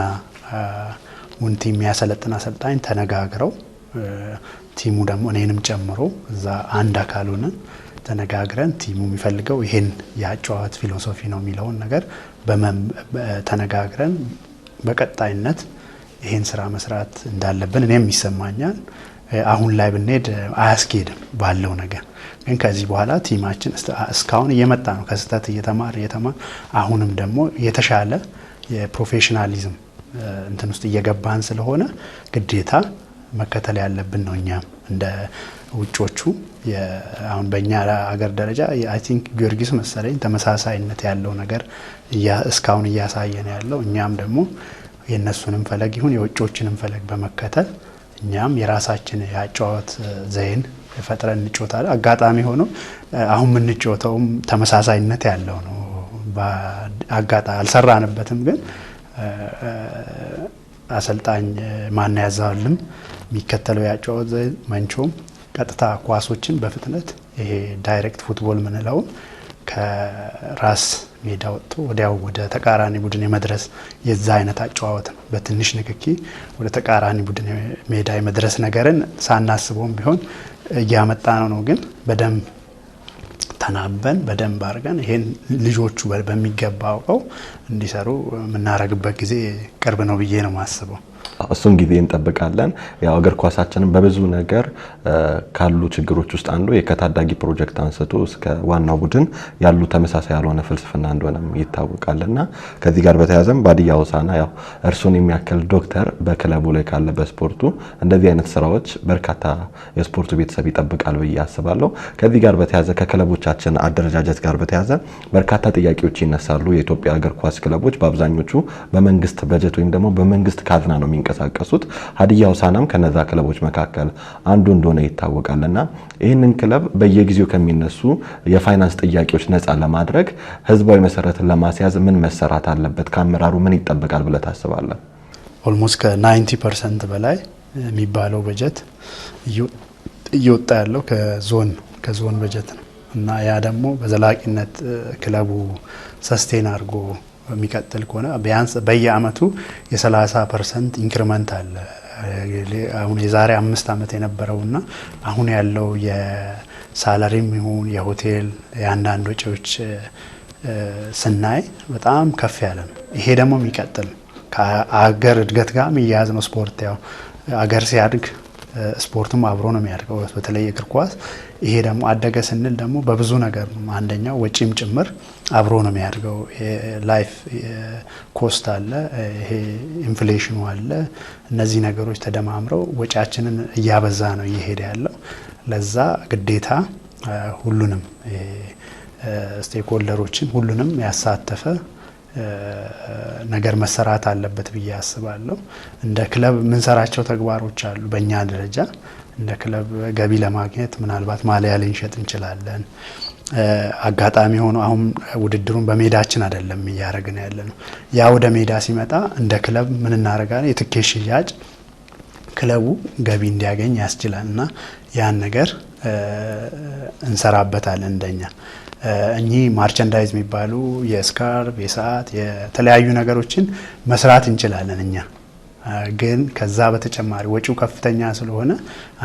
ቲም የሚያሰለጥን አሰልጣኝ ተነጋግረው ቲሙ ደግሞ እኔንም ጨምሮ እዛ አንድ አካል ሆነን ተነጋግረን ቲሙ የሚፈልገው ይሄን የአጨዋወት ፊሎሶፊ ነው የሚለውን ነገር ተነጋግረን በቀጣይነት ይሄን ስራ መስራት እንዳለብን እኔም ይሰማኛል። አሁን ላይ ብንሄድ አያስኬድም ባለው ነገር ግን ከዚህ በኋላ ቲማችን እስካሁን እየመጣ ነው ከስተት እየተማር አሁንም ደግሞ የተሻለ የፕሮፌሽናሊዝም እንትን ውስጥ እየገባን ስለሆነ ግዴታ መከተል ያለብን ነው። እኛም እንደ ውጮቹ አሁን በእኛ ሀገር ደረጃ አይ ቲንክ ጊዮርጊስ መሰለኝ ተመሳሳይነት ያለው ነገር እስካሁን እያሳየን ያለው እኛም ደግሞ የነሱንም ፈለግ ይሁን የውጮችንም ፈለግ በመከተል እኛም የራሳችን ያጫወት ዘይን ፈጥረን እንጫወታለን። አጋጣሚ ሆኖ አሁን የምንጫወተውም ተመሳሳይነት ያለው ነው። በአጋጣሚ አልሰራንበትም ግን አሰልጣኝ ማን ያዛልም የሚከተለው ያጫወት ዘይ መንቾም ቀጥታ ኳሶችን በፍጥነት ይሄ ዳይሬክት ፉትቦል ምንለው ከራስ ሜዳ ወጥቶ ወዲያው ወደ ተቃራኒ ቡድን የመድረስ የዛ አይነት አጨዋወት ነው። በትንሽ ንክኪ ወደ ተቃራኒ ቡድን ሜዳ የመድረስ ነገርን ሳናስበውም ቢሆን እያመጣ ነው። ግን በደንብ ተናበን በደንብ አድርገን ይሄን ልጆቹ በሚገባ አውቀው እንዲሰሩ የምናረግበት ጊዜ ቅርብ ነው ብዬ ነው ማስበው። እሱን ጊዜ እንጠብቃለን። ያው እግር ኳሳችንን በብዙ ነገር ካሉ ችግሮች ውስጥ አንዱ የከታዳጊ ፕሮጀክት አንስቶ እስከ ዋናው ቡድን ያሉ ተመሳሳይ ያልሆነ ፍልስፍና እንደሆነም ይታወቃልና ከዚህ ጋር በተያያዘም ባዲያ ሆሳዕና ያው እርሱን የሚያክል ዶክተር በክለቡ ላይ ካለ በስፖርቱ እንደዚህ አይነት ስራዎች በርካታ የስፖርቱ ቤተሰብ ይጠብቃል ብዬ አስባለሁ። ከዚህ ጋር በተያያዘ ከክለቦቻችን አደረጃጀት ጋር በተያያዘ በርካታ ጥያቄዎች ይነሳሉ። የኢትዮጵያ እግር ኳስ ክለቦች በአብዛኞቹ በመንግስት በጀት ወይም ደግሞ በመንግስት ካዝና ነው የሚንቀሳቀሱት። ሀዲያ ሆሳዕናም ከነዛ ክለቦች መካከል አንዱ እንደሆነ ይታወቃልና ይህንን ክለብ በየጊዜው ከሚነሱ የፋይናንስ ጥያቄዎች ነፃ ለማድረግ ህዝባዊ መሰረትን ለማስያዝ ምን መሰራት አለበት? ከአመራሩ ምን ይጠበቃል ብለህ ታስባለህ? ኦልሞስት ከ90% በላይ የሚባለው በጀት እየወጣ ያለው ከዞን በጀት ነው እና ያ ደግሞ በዘላቂነት ክለቡ ሰስቴን አድርጎ የሚቀጥል ከሆነ ቢያንስ በየአመቱ የ30% ኢንክሪመንት አለ። አሁን የዛሬ 5 ዓመት የነበረውና አሁን ያለው የሳላሪም ይሁን የሆቴል የአንዳንድ ወጪዎች ስናይ በጣም ከፍ ያለ ነው። ይሄ ደግሞ የሚቀጥል ከአገር እድገት ጋር የሚያያዝ ነው። ስፖርት ያው አገር ሲያድግ ስፖርቱም አብሮ ነው የሚያድገው፣ በተለይ እግር ኳስ። ይሄ ደግሞ አደገ ስንል ደግሞ በብዙ ነገር ነው። አንደኛው ወጪም ጭምር አብሮ ነው የሚያድገው። ላይፍ ኮስት አለ፣ ይሄ ኢንፍሌሽኑ አለ። እነዚህ ነገሮች ተደማምረው ወጪያችንን እያበዛ ነው እየሄደ ያለው። ለዛ ግዴታ ሁሉንም ስቴክሆልደሮችን ሁሉንም ያሳተፈ ነገር መሰራት አለበት ብዬ አስባለሁ። እንደ ክለብ የምንሰራቸው ተግባሮች አሉ። በእኛ ደረጃ እንደ ክለብ ገቢ ለማግኘት ምናልባት ማሊያ ልንሸጥ እንችላለን። አጋጣሚ ሆኖ አሁን ውድድሩን በሜዳችን አይደለም እያደረግን ያለ ነው። ያ ወደ ሜዳ ሲመጣ እንደ ክለብ ምን እናደርጋለን? የትኬት ሽያጭ ክለቡ ገቢ እንዲያገኝ ያስችላል እና ያን ነገር እንሰራበታለን እንደኛ እኚህ ማርቸንዳይዝ የሚባሉ የስካርፍ የሰዓት የተለያዩ ነገሮችን መስራት እንችላለን እኛ። ግን ከዛ በተጨማሪ ወጪው ከፍተኛ ስለሆነ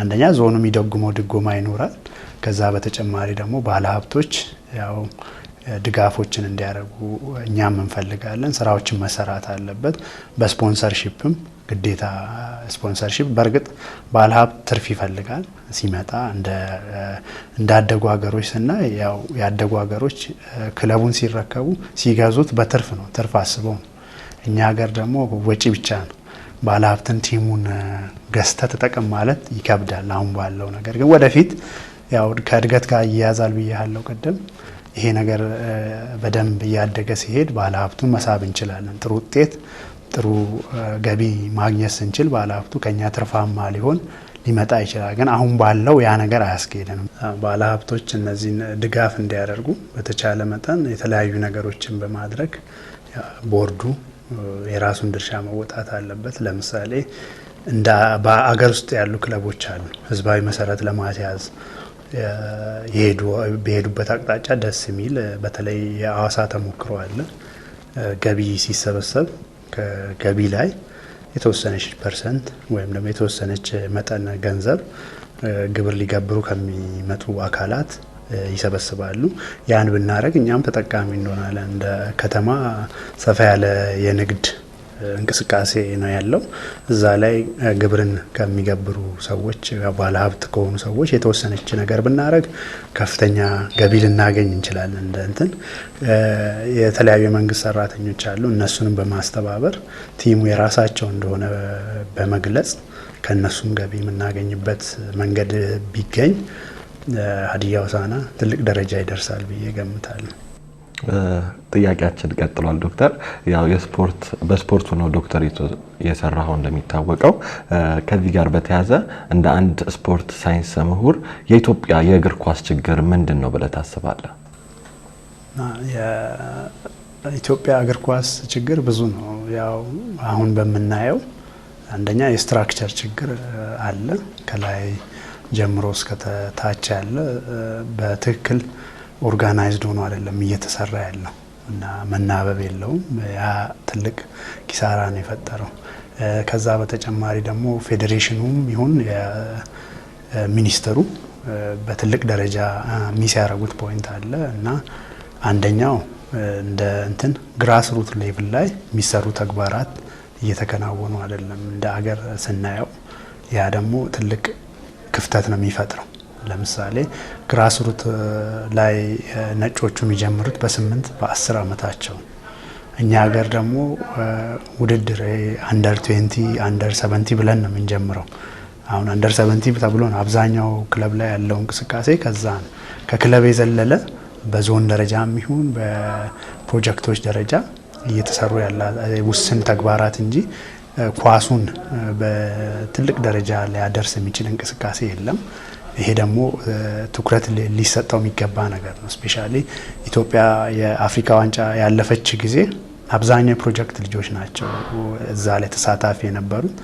አንደኛ ዞኑ የሚደጉመው ድጎማ ይኖራል። ከዛ በተጨማሪ ደግሞ ባለሀብቶች ያው ድጋፎችን እንዲያደርጉ እኛም እንፈልጋለን። ስራዎችን መሰራት አለበት። በስፖንሰርሺፕም ግዴታ ስፖንሰርሺፕ በእርግጥ ባለሀብት ትርፍ ይፈልጋል ሲመጣ እንዳደጉ ሀገሮች ስናይ ያው ያደጉ ሀገሮች ክለቡን ሲረከቡ ሲገዙት በትርፍ ነው፣ ትርፍ አስበው ነው። እኛ ሀገር ደግሞ ወጪ ብቻ ነው። ባለሀብትን ቲሙን ገዝተ ተጠቀም ማለት ይከብዳል አሁን ባለው ነገር። ግን ወደፊት ያው ከእድገት ጋር ይያዛል ብያለሁ ቀደም። ይሄ ነገር በደንብ እያደገ ሲሄድ ባለሀብቱን መሳብ እንችላለን። ጥሩ ውጤት ጥሩ ገቢ ማግኘት ስንችል ባለሀብቱ ከኛ ትርፋማ ሊመጣ ይችላል። ግን አሁን ባለው ያ ነገር አያስኬድንም። ባለሀብቶች እነዚህን ድጋፍ እንዲያደርጉ በተቻለ መጠን የተለያዩ ነገሮችን በማድረግ ቦርዱ የራሱን ድርሻ መወጣት አለበት። ለምሳሌ እንደ በአገር ውስጥ ያሉ ክለቦች አሉ ህዝባዊ መሰረት ለማስያዝ የሄዱበት አቅጣጫ ደስ የሚል በተለይ የአዋሳ ተሞክሮ አለ። ገቢ ሲሰበሰብ ከገቢ ላይ የተወሰነች ፐርሰንት ወይም ደግሞ የተወሰነች መጠን ገንዘብ ግብር ሊገብሩ ከሚመጡ አካላት ይሰበስባሉ። ያን ብናረግ እኛም ተጠቃሚ እንሆናለን። እንደ ከተማ ሰፋ ያለ የንግድ እንቅስቃሴ ነው ያለው። እዛ ላይ ግብርን ከሚገብሩ ሰዎች ባለሀብት ከሆኑ ሰዎች የተወሰነች ነገር ብናረግ ከፍተኛ ገቢ ልናገኝ እንችላለን። እንደ የተለያዩ የመንግስት ሰራተኞች አሉ። እነሱንም በማስተባበር ቲሙ የራሳቸው እንደሆነ በመግለጽ ከነሱም ገቢ የምናገኝበት መንገድ ቢገኝ ሀዲያ ሆሳዕና ትልቅ ደረጃ ይደርሳል ብዬ ገምታለሁ። ጥያቄያችን ቀጥሏል ዶክተር። ያው በስፖርቱ ነው ዶክተሬት የሰራው እንደሚታወቀው። ከዚህ ጋር በተያያዘ እንደ አንድ ስፖርት ሳይንስ ምሁር የኢትዮጵያ የእግር ኳስ ችግር ምንድነው ብለህ ታስባለህ? የኢትዮጵያ እግር ኳስ ችግር ብዙ ነው። ያው አሁን በምናየው አንደኛ የስትራክቸር ችግር አለ። ከላይ ጀምሮ እስከ ታች ያለ በትክክል ኦርጋናይዝድ ሆኖ አይደለም እየተሰራ ያለው እና መናበብ የለውም። ያ ትልቅ ኪሳራ ነው የፈጠረው። ከዛ በተጨማሪ ደግሞ ፌዴሬሽኑም ይሁን የሚኒስተሩ በትልቅ ደረጃ ሚስ ያደረጉት ፖይንት አለ እና አንደኛው እንደ ግራስ ሩት ሌቭል ላይ የሚሰሩ ተግባራት እየተከናወኑ አይደለም እንደ አገር ስናየው። ያ ደግሞ ትልቅ ክፍተት ነው የሚፈጥረው። ለምሳሌ ግራስ ሩት ላይ ነጮቹ የሚጀምሩት በ8 በ10 ዓመታቸው፣ እኛ ሀገር ደግሞ ውድድር አንደር 20 አንደር 70 ብለን ነው የምንጀምረው። አሁን አንደር 70 ተብሎ ነው አብዛኛው ክለብ ላይ ያለው እንቅስቃሴ። ከዛ ነው ከክለብ የዘለለ በዞን ደረጃም ይሁን በፕሮጀክቶች ደረጃ እየተሰሩ ያለ ውስን ተግባራት እንጂ ኳሱን በትልቅ ደረጃ ሊያደርስ የሚችል እንቅስቃሴ የለም። ይሄ ደግሞ ትኩረት ሊሰጠው የሚገባ ነገር ነው። ስፔሻሊ ኢትዮጵያ የአፍሪካ ዋንጫ ያለፈች ጊዜ አብዛኛው ፕሮጀክት ልጆች ናቸው እዛ ላይ ተሳታፊ የነበሩት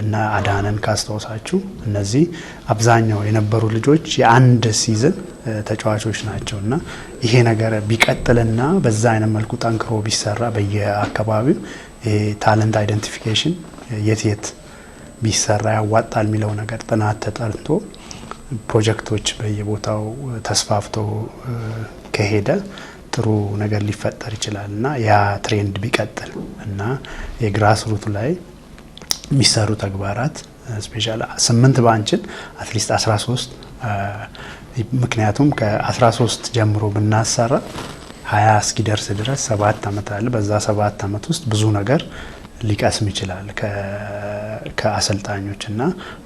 እና አዳነን ካስተዋሳችሁ እነዚህ አብዛኛው የነበሩ ልጆች የአንድ ሲዝን ተጫዋቾች ናቸው እና ይሄ ነገር ቢቀጥልና በዛ አይነት መልኩ ጠንክሮ ቢሰራ በየአካባቢው ታለንት አይደንቲፊኬሽን የት ቢሰራ ያዋጣል የሚለው ነገር ጥናት ተጠርቶ ፕሮጀክቶች በየቦታው ተስፋፍቶ ከሄደ ጥሩ ነገር ሊፈጠር ይችላል እና ያ ትሬንድ ቢቀጥል እና የግራስ ሩት ላይ የሚሰሩ ተግባራት ስፔሻሊ 8 ባንችን አትሊስት 13 ምክንያቱም ከ13 ጀምሮ ብናሰራ 20 እስኪደርስ ድረስ 7 ዓመት አለ። በዛ 7 ዓመት ውስጥ ብዙ ነገር ሊቀስም ይችላል ከአሰልጣኞች እና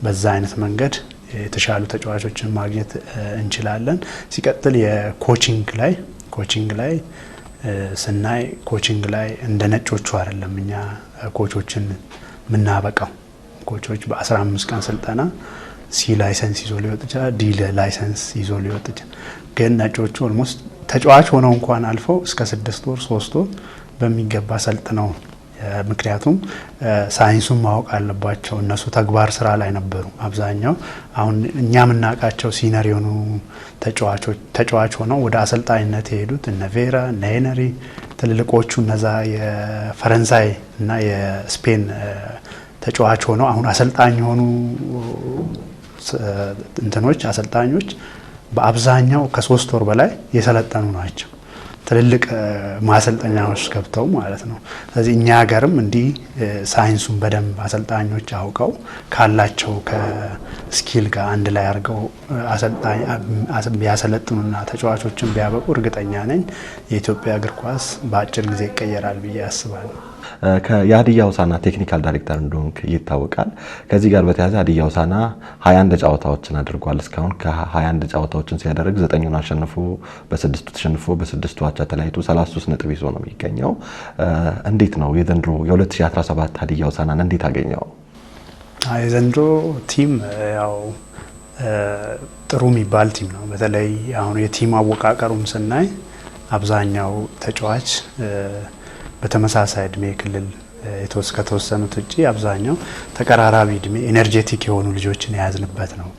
በዛ አይነት መንገድ የተሻሉ ተጫዋቾችን ማግኘት እንችላለን። ሲቀጥል የኮቺንግ ላይ ስናይ ኮቺንግ ላይ እንደ ነጮቹ አይደለም እኛ ኮቾችን ምናበቃው። ኮቾች በ15 ቀን ስልጠና ሲ ላይሰንስ ይዞ ሊወጥ ይችላል፣ ዲ ላይሰንስ ይዞ ሊወጥ ይችላል። ግን ነጮቹ ኦልሞስት ተጫዋች ሆነው እንኳን አልፈው እስከ 6 ወር 3 ወር በሚገባ ሰልጥነው፣ ምክንያቱም ሳይንሱን ማወቅ አለባቸው። እነሱ ተግባር ስራ ላይ ነበሩ አብዛኛው። አሁን እኛ የምናውቃቸው ሲነር የሆኑ ተጫዋች ሆነው ወደ አሰልጣኝነት የሄዱት እነ ቬራ እነ ሄነሪ ትልልቆቹ እነዛ የፈረንሳይ እና የስፔን ተጫዋች ሆነው አሁን አሰልጣኝ የሆኑ አሰልጣኞች በአብዛኛው ከ3 ወር በላይ የሰለጠኑ ናቸው። ትልልቅ ማሰልጠኛዎች ገብተው ማለት ነው። ስለዚህ እኛ ሀገርም እንዲህ ሳይንሱን በደንብ አሰልጣኞች አውቀው ካላቸው ከስኪል ጋር አንድ ላይ አድርገው አሰልጣኝ ቢያሰለጥኑና ተጫዋቾችን ቢያበቁ እርግጠኛ ነኝ የኢትዮጵያ እግር ኳስ በአጭር ጊዜ ይቀየራል ብዬ አስባለሁ። የሀዲያ ሆሳዕና ቴክኒካል ዳይሬክተር እንደሆንክ ይታወቃል። ከዚህ ጋር በተያያዘ ሀዲያ ሆሳዕና 21 ጨዋታዎችን አድርጓል። እስካሁን ከ21 ጨዋታዎችን ሲያደርግ 9ን አሸንፎ በ6ቱ ተሸንፎ በ6ቱ አቻ ተለያይቶ 33 ነጥብ ይዞ ነው የሚገኘው። እንዴት ነው የዘንድሮ የ2017 ሀዲያ ሆሳዕናን እንዴት አገኘው? የዘንድሮ ቲም ያው ጥሩ የሚባል ቲም ነው። በተለይ አሁን የቲም አወቃቀሩን ስናይ አብዛኛው ተጫዋች በተመሳሳይ እድሜ ክልል ከተወሰኑት ውጪ አብዛኛው ተቀራራቢ እድሜ ኤነርጄቲክ የሆኑ ልጆችን የያዝንበት ነው።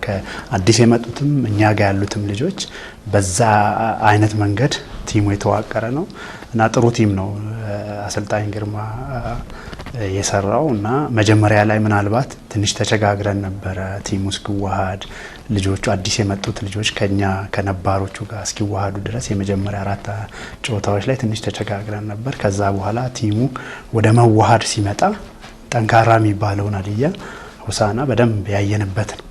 ከአዲስ የመጡትም እኛ ጋር ያሉትም ልጆች በዛ አይነት መንገድ ቲሙ የተዋቀረ ነው እና ጥሩ ቲም ነው አሰልጣኝ ግርማ የሰራው እና መጀመሪያ ላይ ምናልባት ትንሽ ተቸጋግረን ነበረ። ቲሙ እስኪዋሃድ ልጆቹ አዲስ የመጡት ልጆች ከኛ ከነባሮቹ ጋር እስኪዋሃዱ ድረስ የመጀመሪያ 4 ጨዋታዎች ላይ ትንሽ ተቸጋግረን ነበር። ከዛ በኋላ ቲሙ ወደ መዋሃድ ሲመጣ ጠንካራ የሚባለውን ሀዲያ ሆሳዕና በደንብ ያየንበት ነው።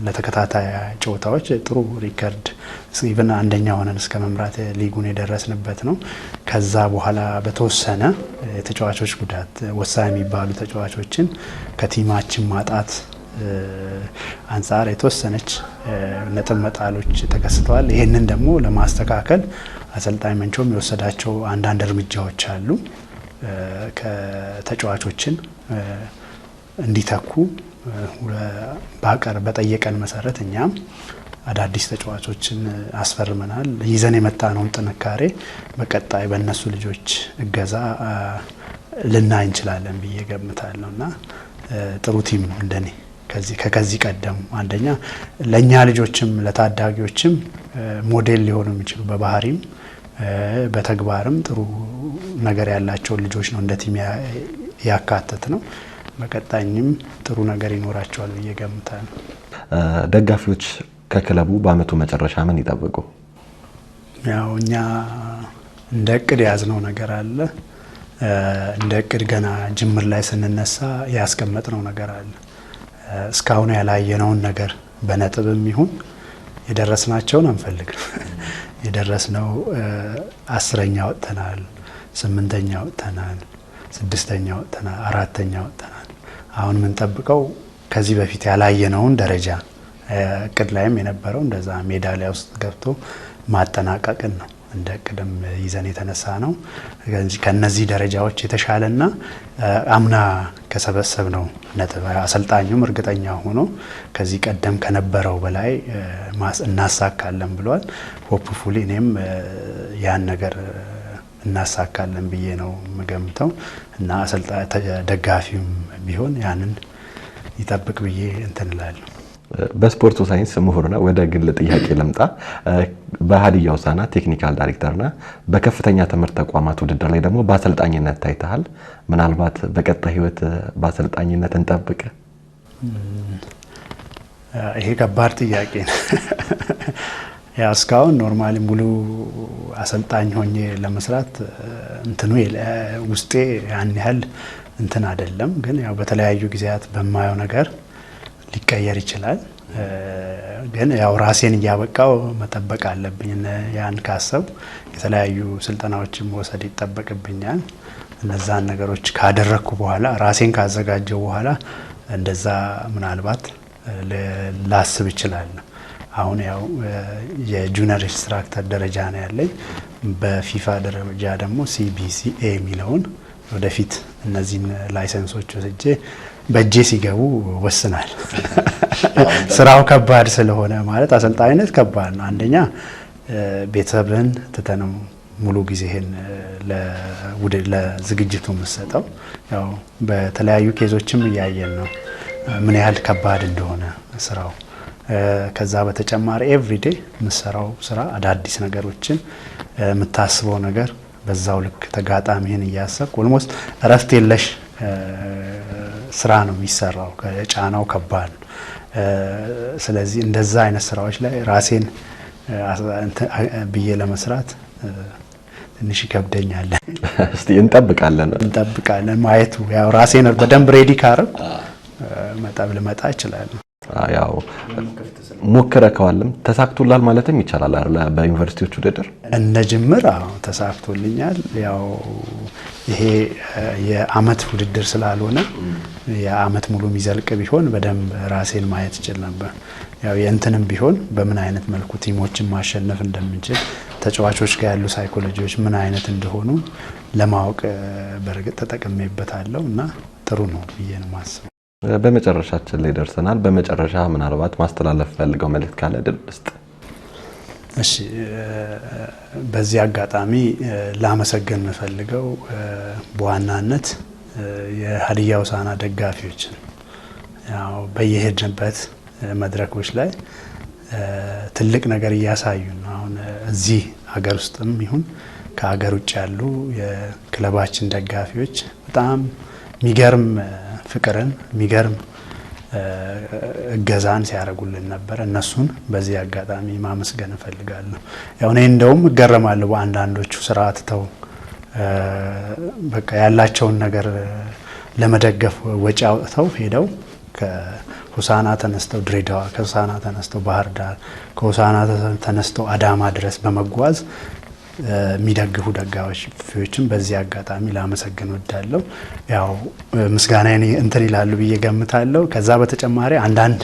ለተከታታይ ጨዋታዎች ጥሩ ሪከርድ ኢቭን አንደኛ ሆነን እስከ መምራት ሊጉን የደረስንበት ነው። ከዛ በኋላ በተወሰነ የተጫዋቾች ጉዳት ወሳኝ የሚባሉ ተጫዋቾችን ከቲማችን ማጣት አንጻር የተወሰነች ነጥብ መጣሎች ተከስተዋል። ይህንን ደግሞ ለማስተካከል አሰልጣኝ መንቾም የወሰዳቸው አንዳንድ እርምጃዎች አሉ። ከተጫዋቾችን እንዲተኩ በጠየቀን መሰረት እኛም አዳዲስ ተጫዋቾችን አስፈርመናል። ይዘን የመጣነውን ጥንካሬ በቀጣይ በእነሱ ልጆች እገዛ ልናይ እንችላለን ብዬ ገምታለሁ እና ጥሩ ቲም ነው እንደኔ ከዚህ ቀደም አንደኛ ለእኛ ልጆችም ለታዳጊዎችም ሞዴል ሊሆኑ የሚችሉ በባህሪም በተግባርም ጥሩ ነገር ያላቸውን ልጆች ነው እንደ ቲም ያካተት ነው። በቀጣይም ጥሩ ነገር ይኖራቸዋል ብዬ ገምታለሁ። ደጋፊዎች ከክለቡ በአመቱ መጨረሻ ምን ይጠብቁ? ያው እኛ እንደ እቅድ የያዝነው ነገር አለ። እንደ እቅድ ገና ጅምር ላይ ስንነሳ ያስቀመጥነው ነገር አለ። እስካሁን ያላየነውን ነገር በነጥብም ይሁን የደረስናቸውን አንፈልግም። የደረስነው 10ኛ ወጥተናል፣ 8ኛ ወጥተናል፣ 6ኛ ወጥተናል፣ 4ኛ ወጥተናል። አሁን የምንጠብቀው ከዚህ በፊት ያላየነውን ደረጃ እቅድ ላይም የነበረው እንደዛ ሜዳሊያ ውስጥ ገብቶ ማጠናቀቅን ነው እንደ እቅድም ይዘን የተነሳ ነው። ከነዚህ ደረጃዎች የተሻለና አምና ከሰበሰብነው ነጥብ አሰልጣኙም እርግጠኛ ሆኖ ከዚህ ቀደም ከነበረው በላይ እናሳካለን ብሏል። ሆፕፉሊ እኔም ያን ነገር እናሳካለን ብዬ ነው የምገምተው እና ደጋፊውም ቢሆን ያንን ይጠብቅ ብዬ እንትን እላለሁ። በስፖርቱ ሳይንስ ምሁርና ወደ ግል ጥያቄ ልምጣ። በሀዲያ ሆሳዕና ቴክኒካል ዳይሬክተርና በከፍተኛ ትምህርት ተቋማት ውድድር ላይ ደግሞ በአሰልጣኝነት ታይተሃል። ምናልባት በቀጣይ ህይወት በአሰልጣኝነት እንጠብቅ? ይሄ ከባድ ጥያቄ ነው። ያው እስካሁን ኖርማሊ ሙሉ አሰልጣኝ ሆኜ ለመስራት እንትኑ ውስጤ ያን ያህል እንትን አይደለም። ግን ያው በተለያዩ ጊዜያት በማየው ነገር ሊቀየር ይችላል። ግን ያው ራሴን እያበቃው መጠበቅ አለብኝ። ያን ካሰብ የተለያዩ ስልጠናዎችን መውሰድ ይጠበቅብኛል። እነዛን ነገሮች ካደረኩ በኋላ ራሴን ካዘጋጀው በኋላ እንደዛ ምናልባት ላስብ ይችላል። አሁን ያው የጁኒየር ኢንስትራክተር ደረጃ ነው ያለኝ። በፊፋ ደረጃ ደግሞ ሲቢሲኤ የሚለውን ወደፊት እነዚህን ላይሰንሶች ወስጄ በእጄ ሲገቡ ወስናል። ስራው ከባድ ስለሆነ ማለት አሰልጣኝነት ከባድ ነው። አንደኛ ቤተሰብህን ትተነው ሙሉ ጊዜህን ለዝግጅቱ የምትሰጠው ያው በተለያዩ ኬዞችም እያየን ነው ምን ያህል ከባድ እንደሆነ ስራው። ከዛ በተጨማሪ ኤቭሪዴ የምትሰራው ስራ አዳዲስ ነገሮችን የምታስበው ነገር በዛው ልክ ተጋጣሚህን እያሰብክ ኦልሞስት እረፍት የለሽ ስራ ነው የሚሰራው። ጫናው ከባድ ነው። ስለዚህ እንደዛ አይነት ስራዎች ላይ ራሴን ብዬ ለመስራት ትንሽ ይከብደኛል። እስቲ እንጠብቃለን ማየቱ ያው ራሴን በደንብ ሬዲ ካረኩ ልመጣ ይችላል። ያው ሞክረከዋልም ተሳክቶላል ማለትም ይቻላል አይደል? በዩኒቨርሲቲዎች ውድድር እንደ ጅምር ተሳክቶልኛል። ያው ይሄ የአመት ውድድር ስላልሆነ የአመት ሙሉ የሚዘልቅ ቢሆን በደንብ ራሴን ማየት ይችል ነበር። ያው የእንትንም ቢሆን በምን አይነት መልኩ ቲሞችን ማሸነፍ እንደምንችል ተጫዋቾች ጋር ያሉ ሳይኮሎጂዎች ምን አይነት እንደሆኑ ለማወቅ በርግጥ ተጠቅሜበታለሁ እና ጥሩ ነው ብዬ ነው የማስበው። በመጨረሻችን ላይ ደርሰናል። በመጨረሻ ምናልባት ማስተላለፍ ፈልገው መልእክት ካለ ድል ውስጥ? እሺ፣ በዚህ አጋጣሚ ላመሰግን የምፈልገው በዋናነት የሀዲያ ሆሳዕና ደጋፊዎችን ያው በየሄድንበት መድረኮች ላይ ትልቅ ነገር እያሳዩን ነው። አሁን እዚህ ሀገር ውስጥም ይሁን ከሀገር ውጭ ያሉ የክለባችን ደጋፊዎች በጣም የሚገርም ፍቅርን የሚገርም እገዛን ሲያደርጉልን ነበር። እነሱን በዚህ አጋጣሚ ማመስገን እፈልጋለሁ። ያው እኔ እንደውም እገረማለሁ በአንዳንዶቹ ስራ ትተው በቃ ያላቸውን ነገር ለመደገፍ ወጪ አውጥተው ሄደው ከሆሳዕና ተነስተው ድሬዳዋ፣ ከሆሳዕና ተነስተው ባህር ዳር፣ ከሆሳዕና ተነስተው አዳማ ድረስ በመጓዝ የሚደግፉ ደጋፊዎችን በዚህ አጋጣሚ ላመሰግን ወዳለሁ። ያው ምስጋናዬን እንትን ይላሉ ብዬ ገምታለሁ። ከዛ በተጨማሪ አንዳንድ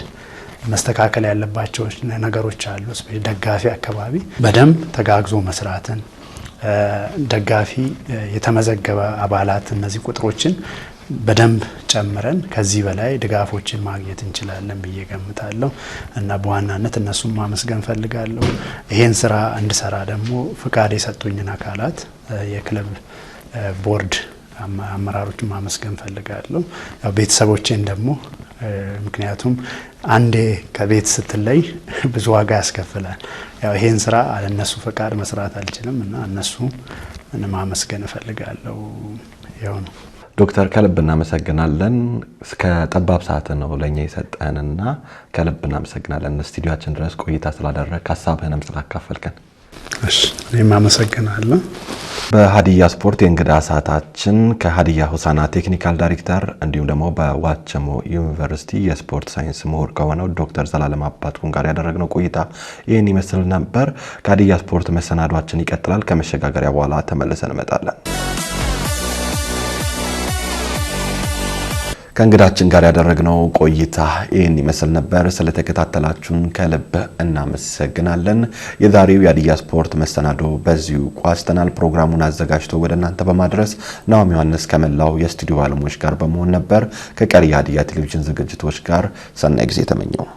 መስተካከል ያለባቸው ነገሮች አሉ። ደጋፊ አካባቢ በደንብ ተጋግዞ መስራትን፣ ደጋፊ የተመዘገበ አባላት እነዚህ ቁጥሮችን በደንብ ጨምረን ከዚህ በላይ ድጋፎችን ማግኘት እንችላለን ብዬ ገምታለሁ እና በዋናነት እነሱን ማመስገን ፈልጋለሁ። ይሄን ስራ እንድሰራ ደግሞ ፍቃድ የሰጡኝን አካላት የክለብ ቦርድ አመራሮችን ማመስገን ፈልጋለሁ። ያው ቤተሰቦቼን ደግሞ ምክንያቱም አንዴ ከቤት ስትለይ ብዙ ዋጋ ያስከፍላል። ያው ይሄን ስራ አለነሱ ፍቃድ መስራት አልችልም እና እነሱ ማመስገን እፈልጋለሁ። ያው ነው። ዶክተር ከልብ እናመሰግናለን። እስከ ጠባብ ሰዓት ነው ለኛ የሰጠንና ከልብ እናመሰግናለን። ስቱዲዮአችን ድረስ ቆይታ ስላደረክ ሐሳብህንም ስላካፈልከን እሺ እኔም አመሰግናለሁ። በሀዲያ ስፖርት የእንግዳ ሰዓታችን ከሀዲያ ሆሳዕና ቴክኒካል ዳይሬክተር እንዲሁም ደግሞ በዋቸሞ ዩኒቨርሲቲ የስፖርት ሳይንስ ምሁር ከሆነው ዶክተር ዘላለም አባቱን ጋር ያደረግነው ቆይታ ይህን ይመስል ነበር። ከሀዲያ ስፖርት መሰናዷችን ይቀጥላል። ከመሸጋገሪያ በኋላ ተመልሰን እንመጣለን። ከእንግዳችን ጋር ያደረግነው ቆይታ ይህን ይመስል ነበር። ስለተከታተላችሁን ከልብ እናመሰግናለን። የዛሬው የሀዲያ ስፖርት መሰናዶ በዚሁ ቋጭተናል። ፕሮግራሙን አዘጋጅቶ ወደ እናንተ በማድረስ ናሆም ዮሐንስ ከመላው የስቱዲዮ ባለሙያዎች ጋር በመሆን ነበር። ከቀሪ የሀዲያ ቴሌቪዥን ዝግጅቶች ጋር ሰናይ ጊዜ ተመኘው።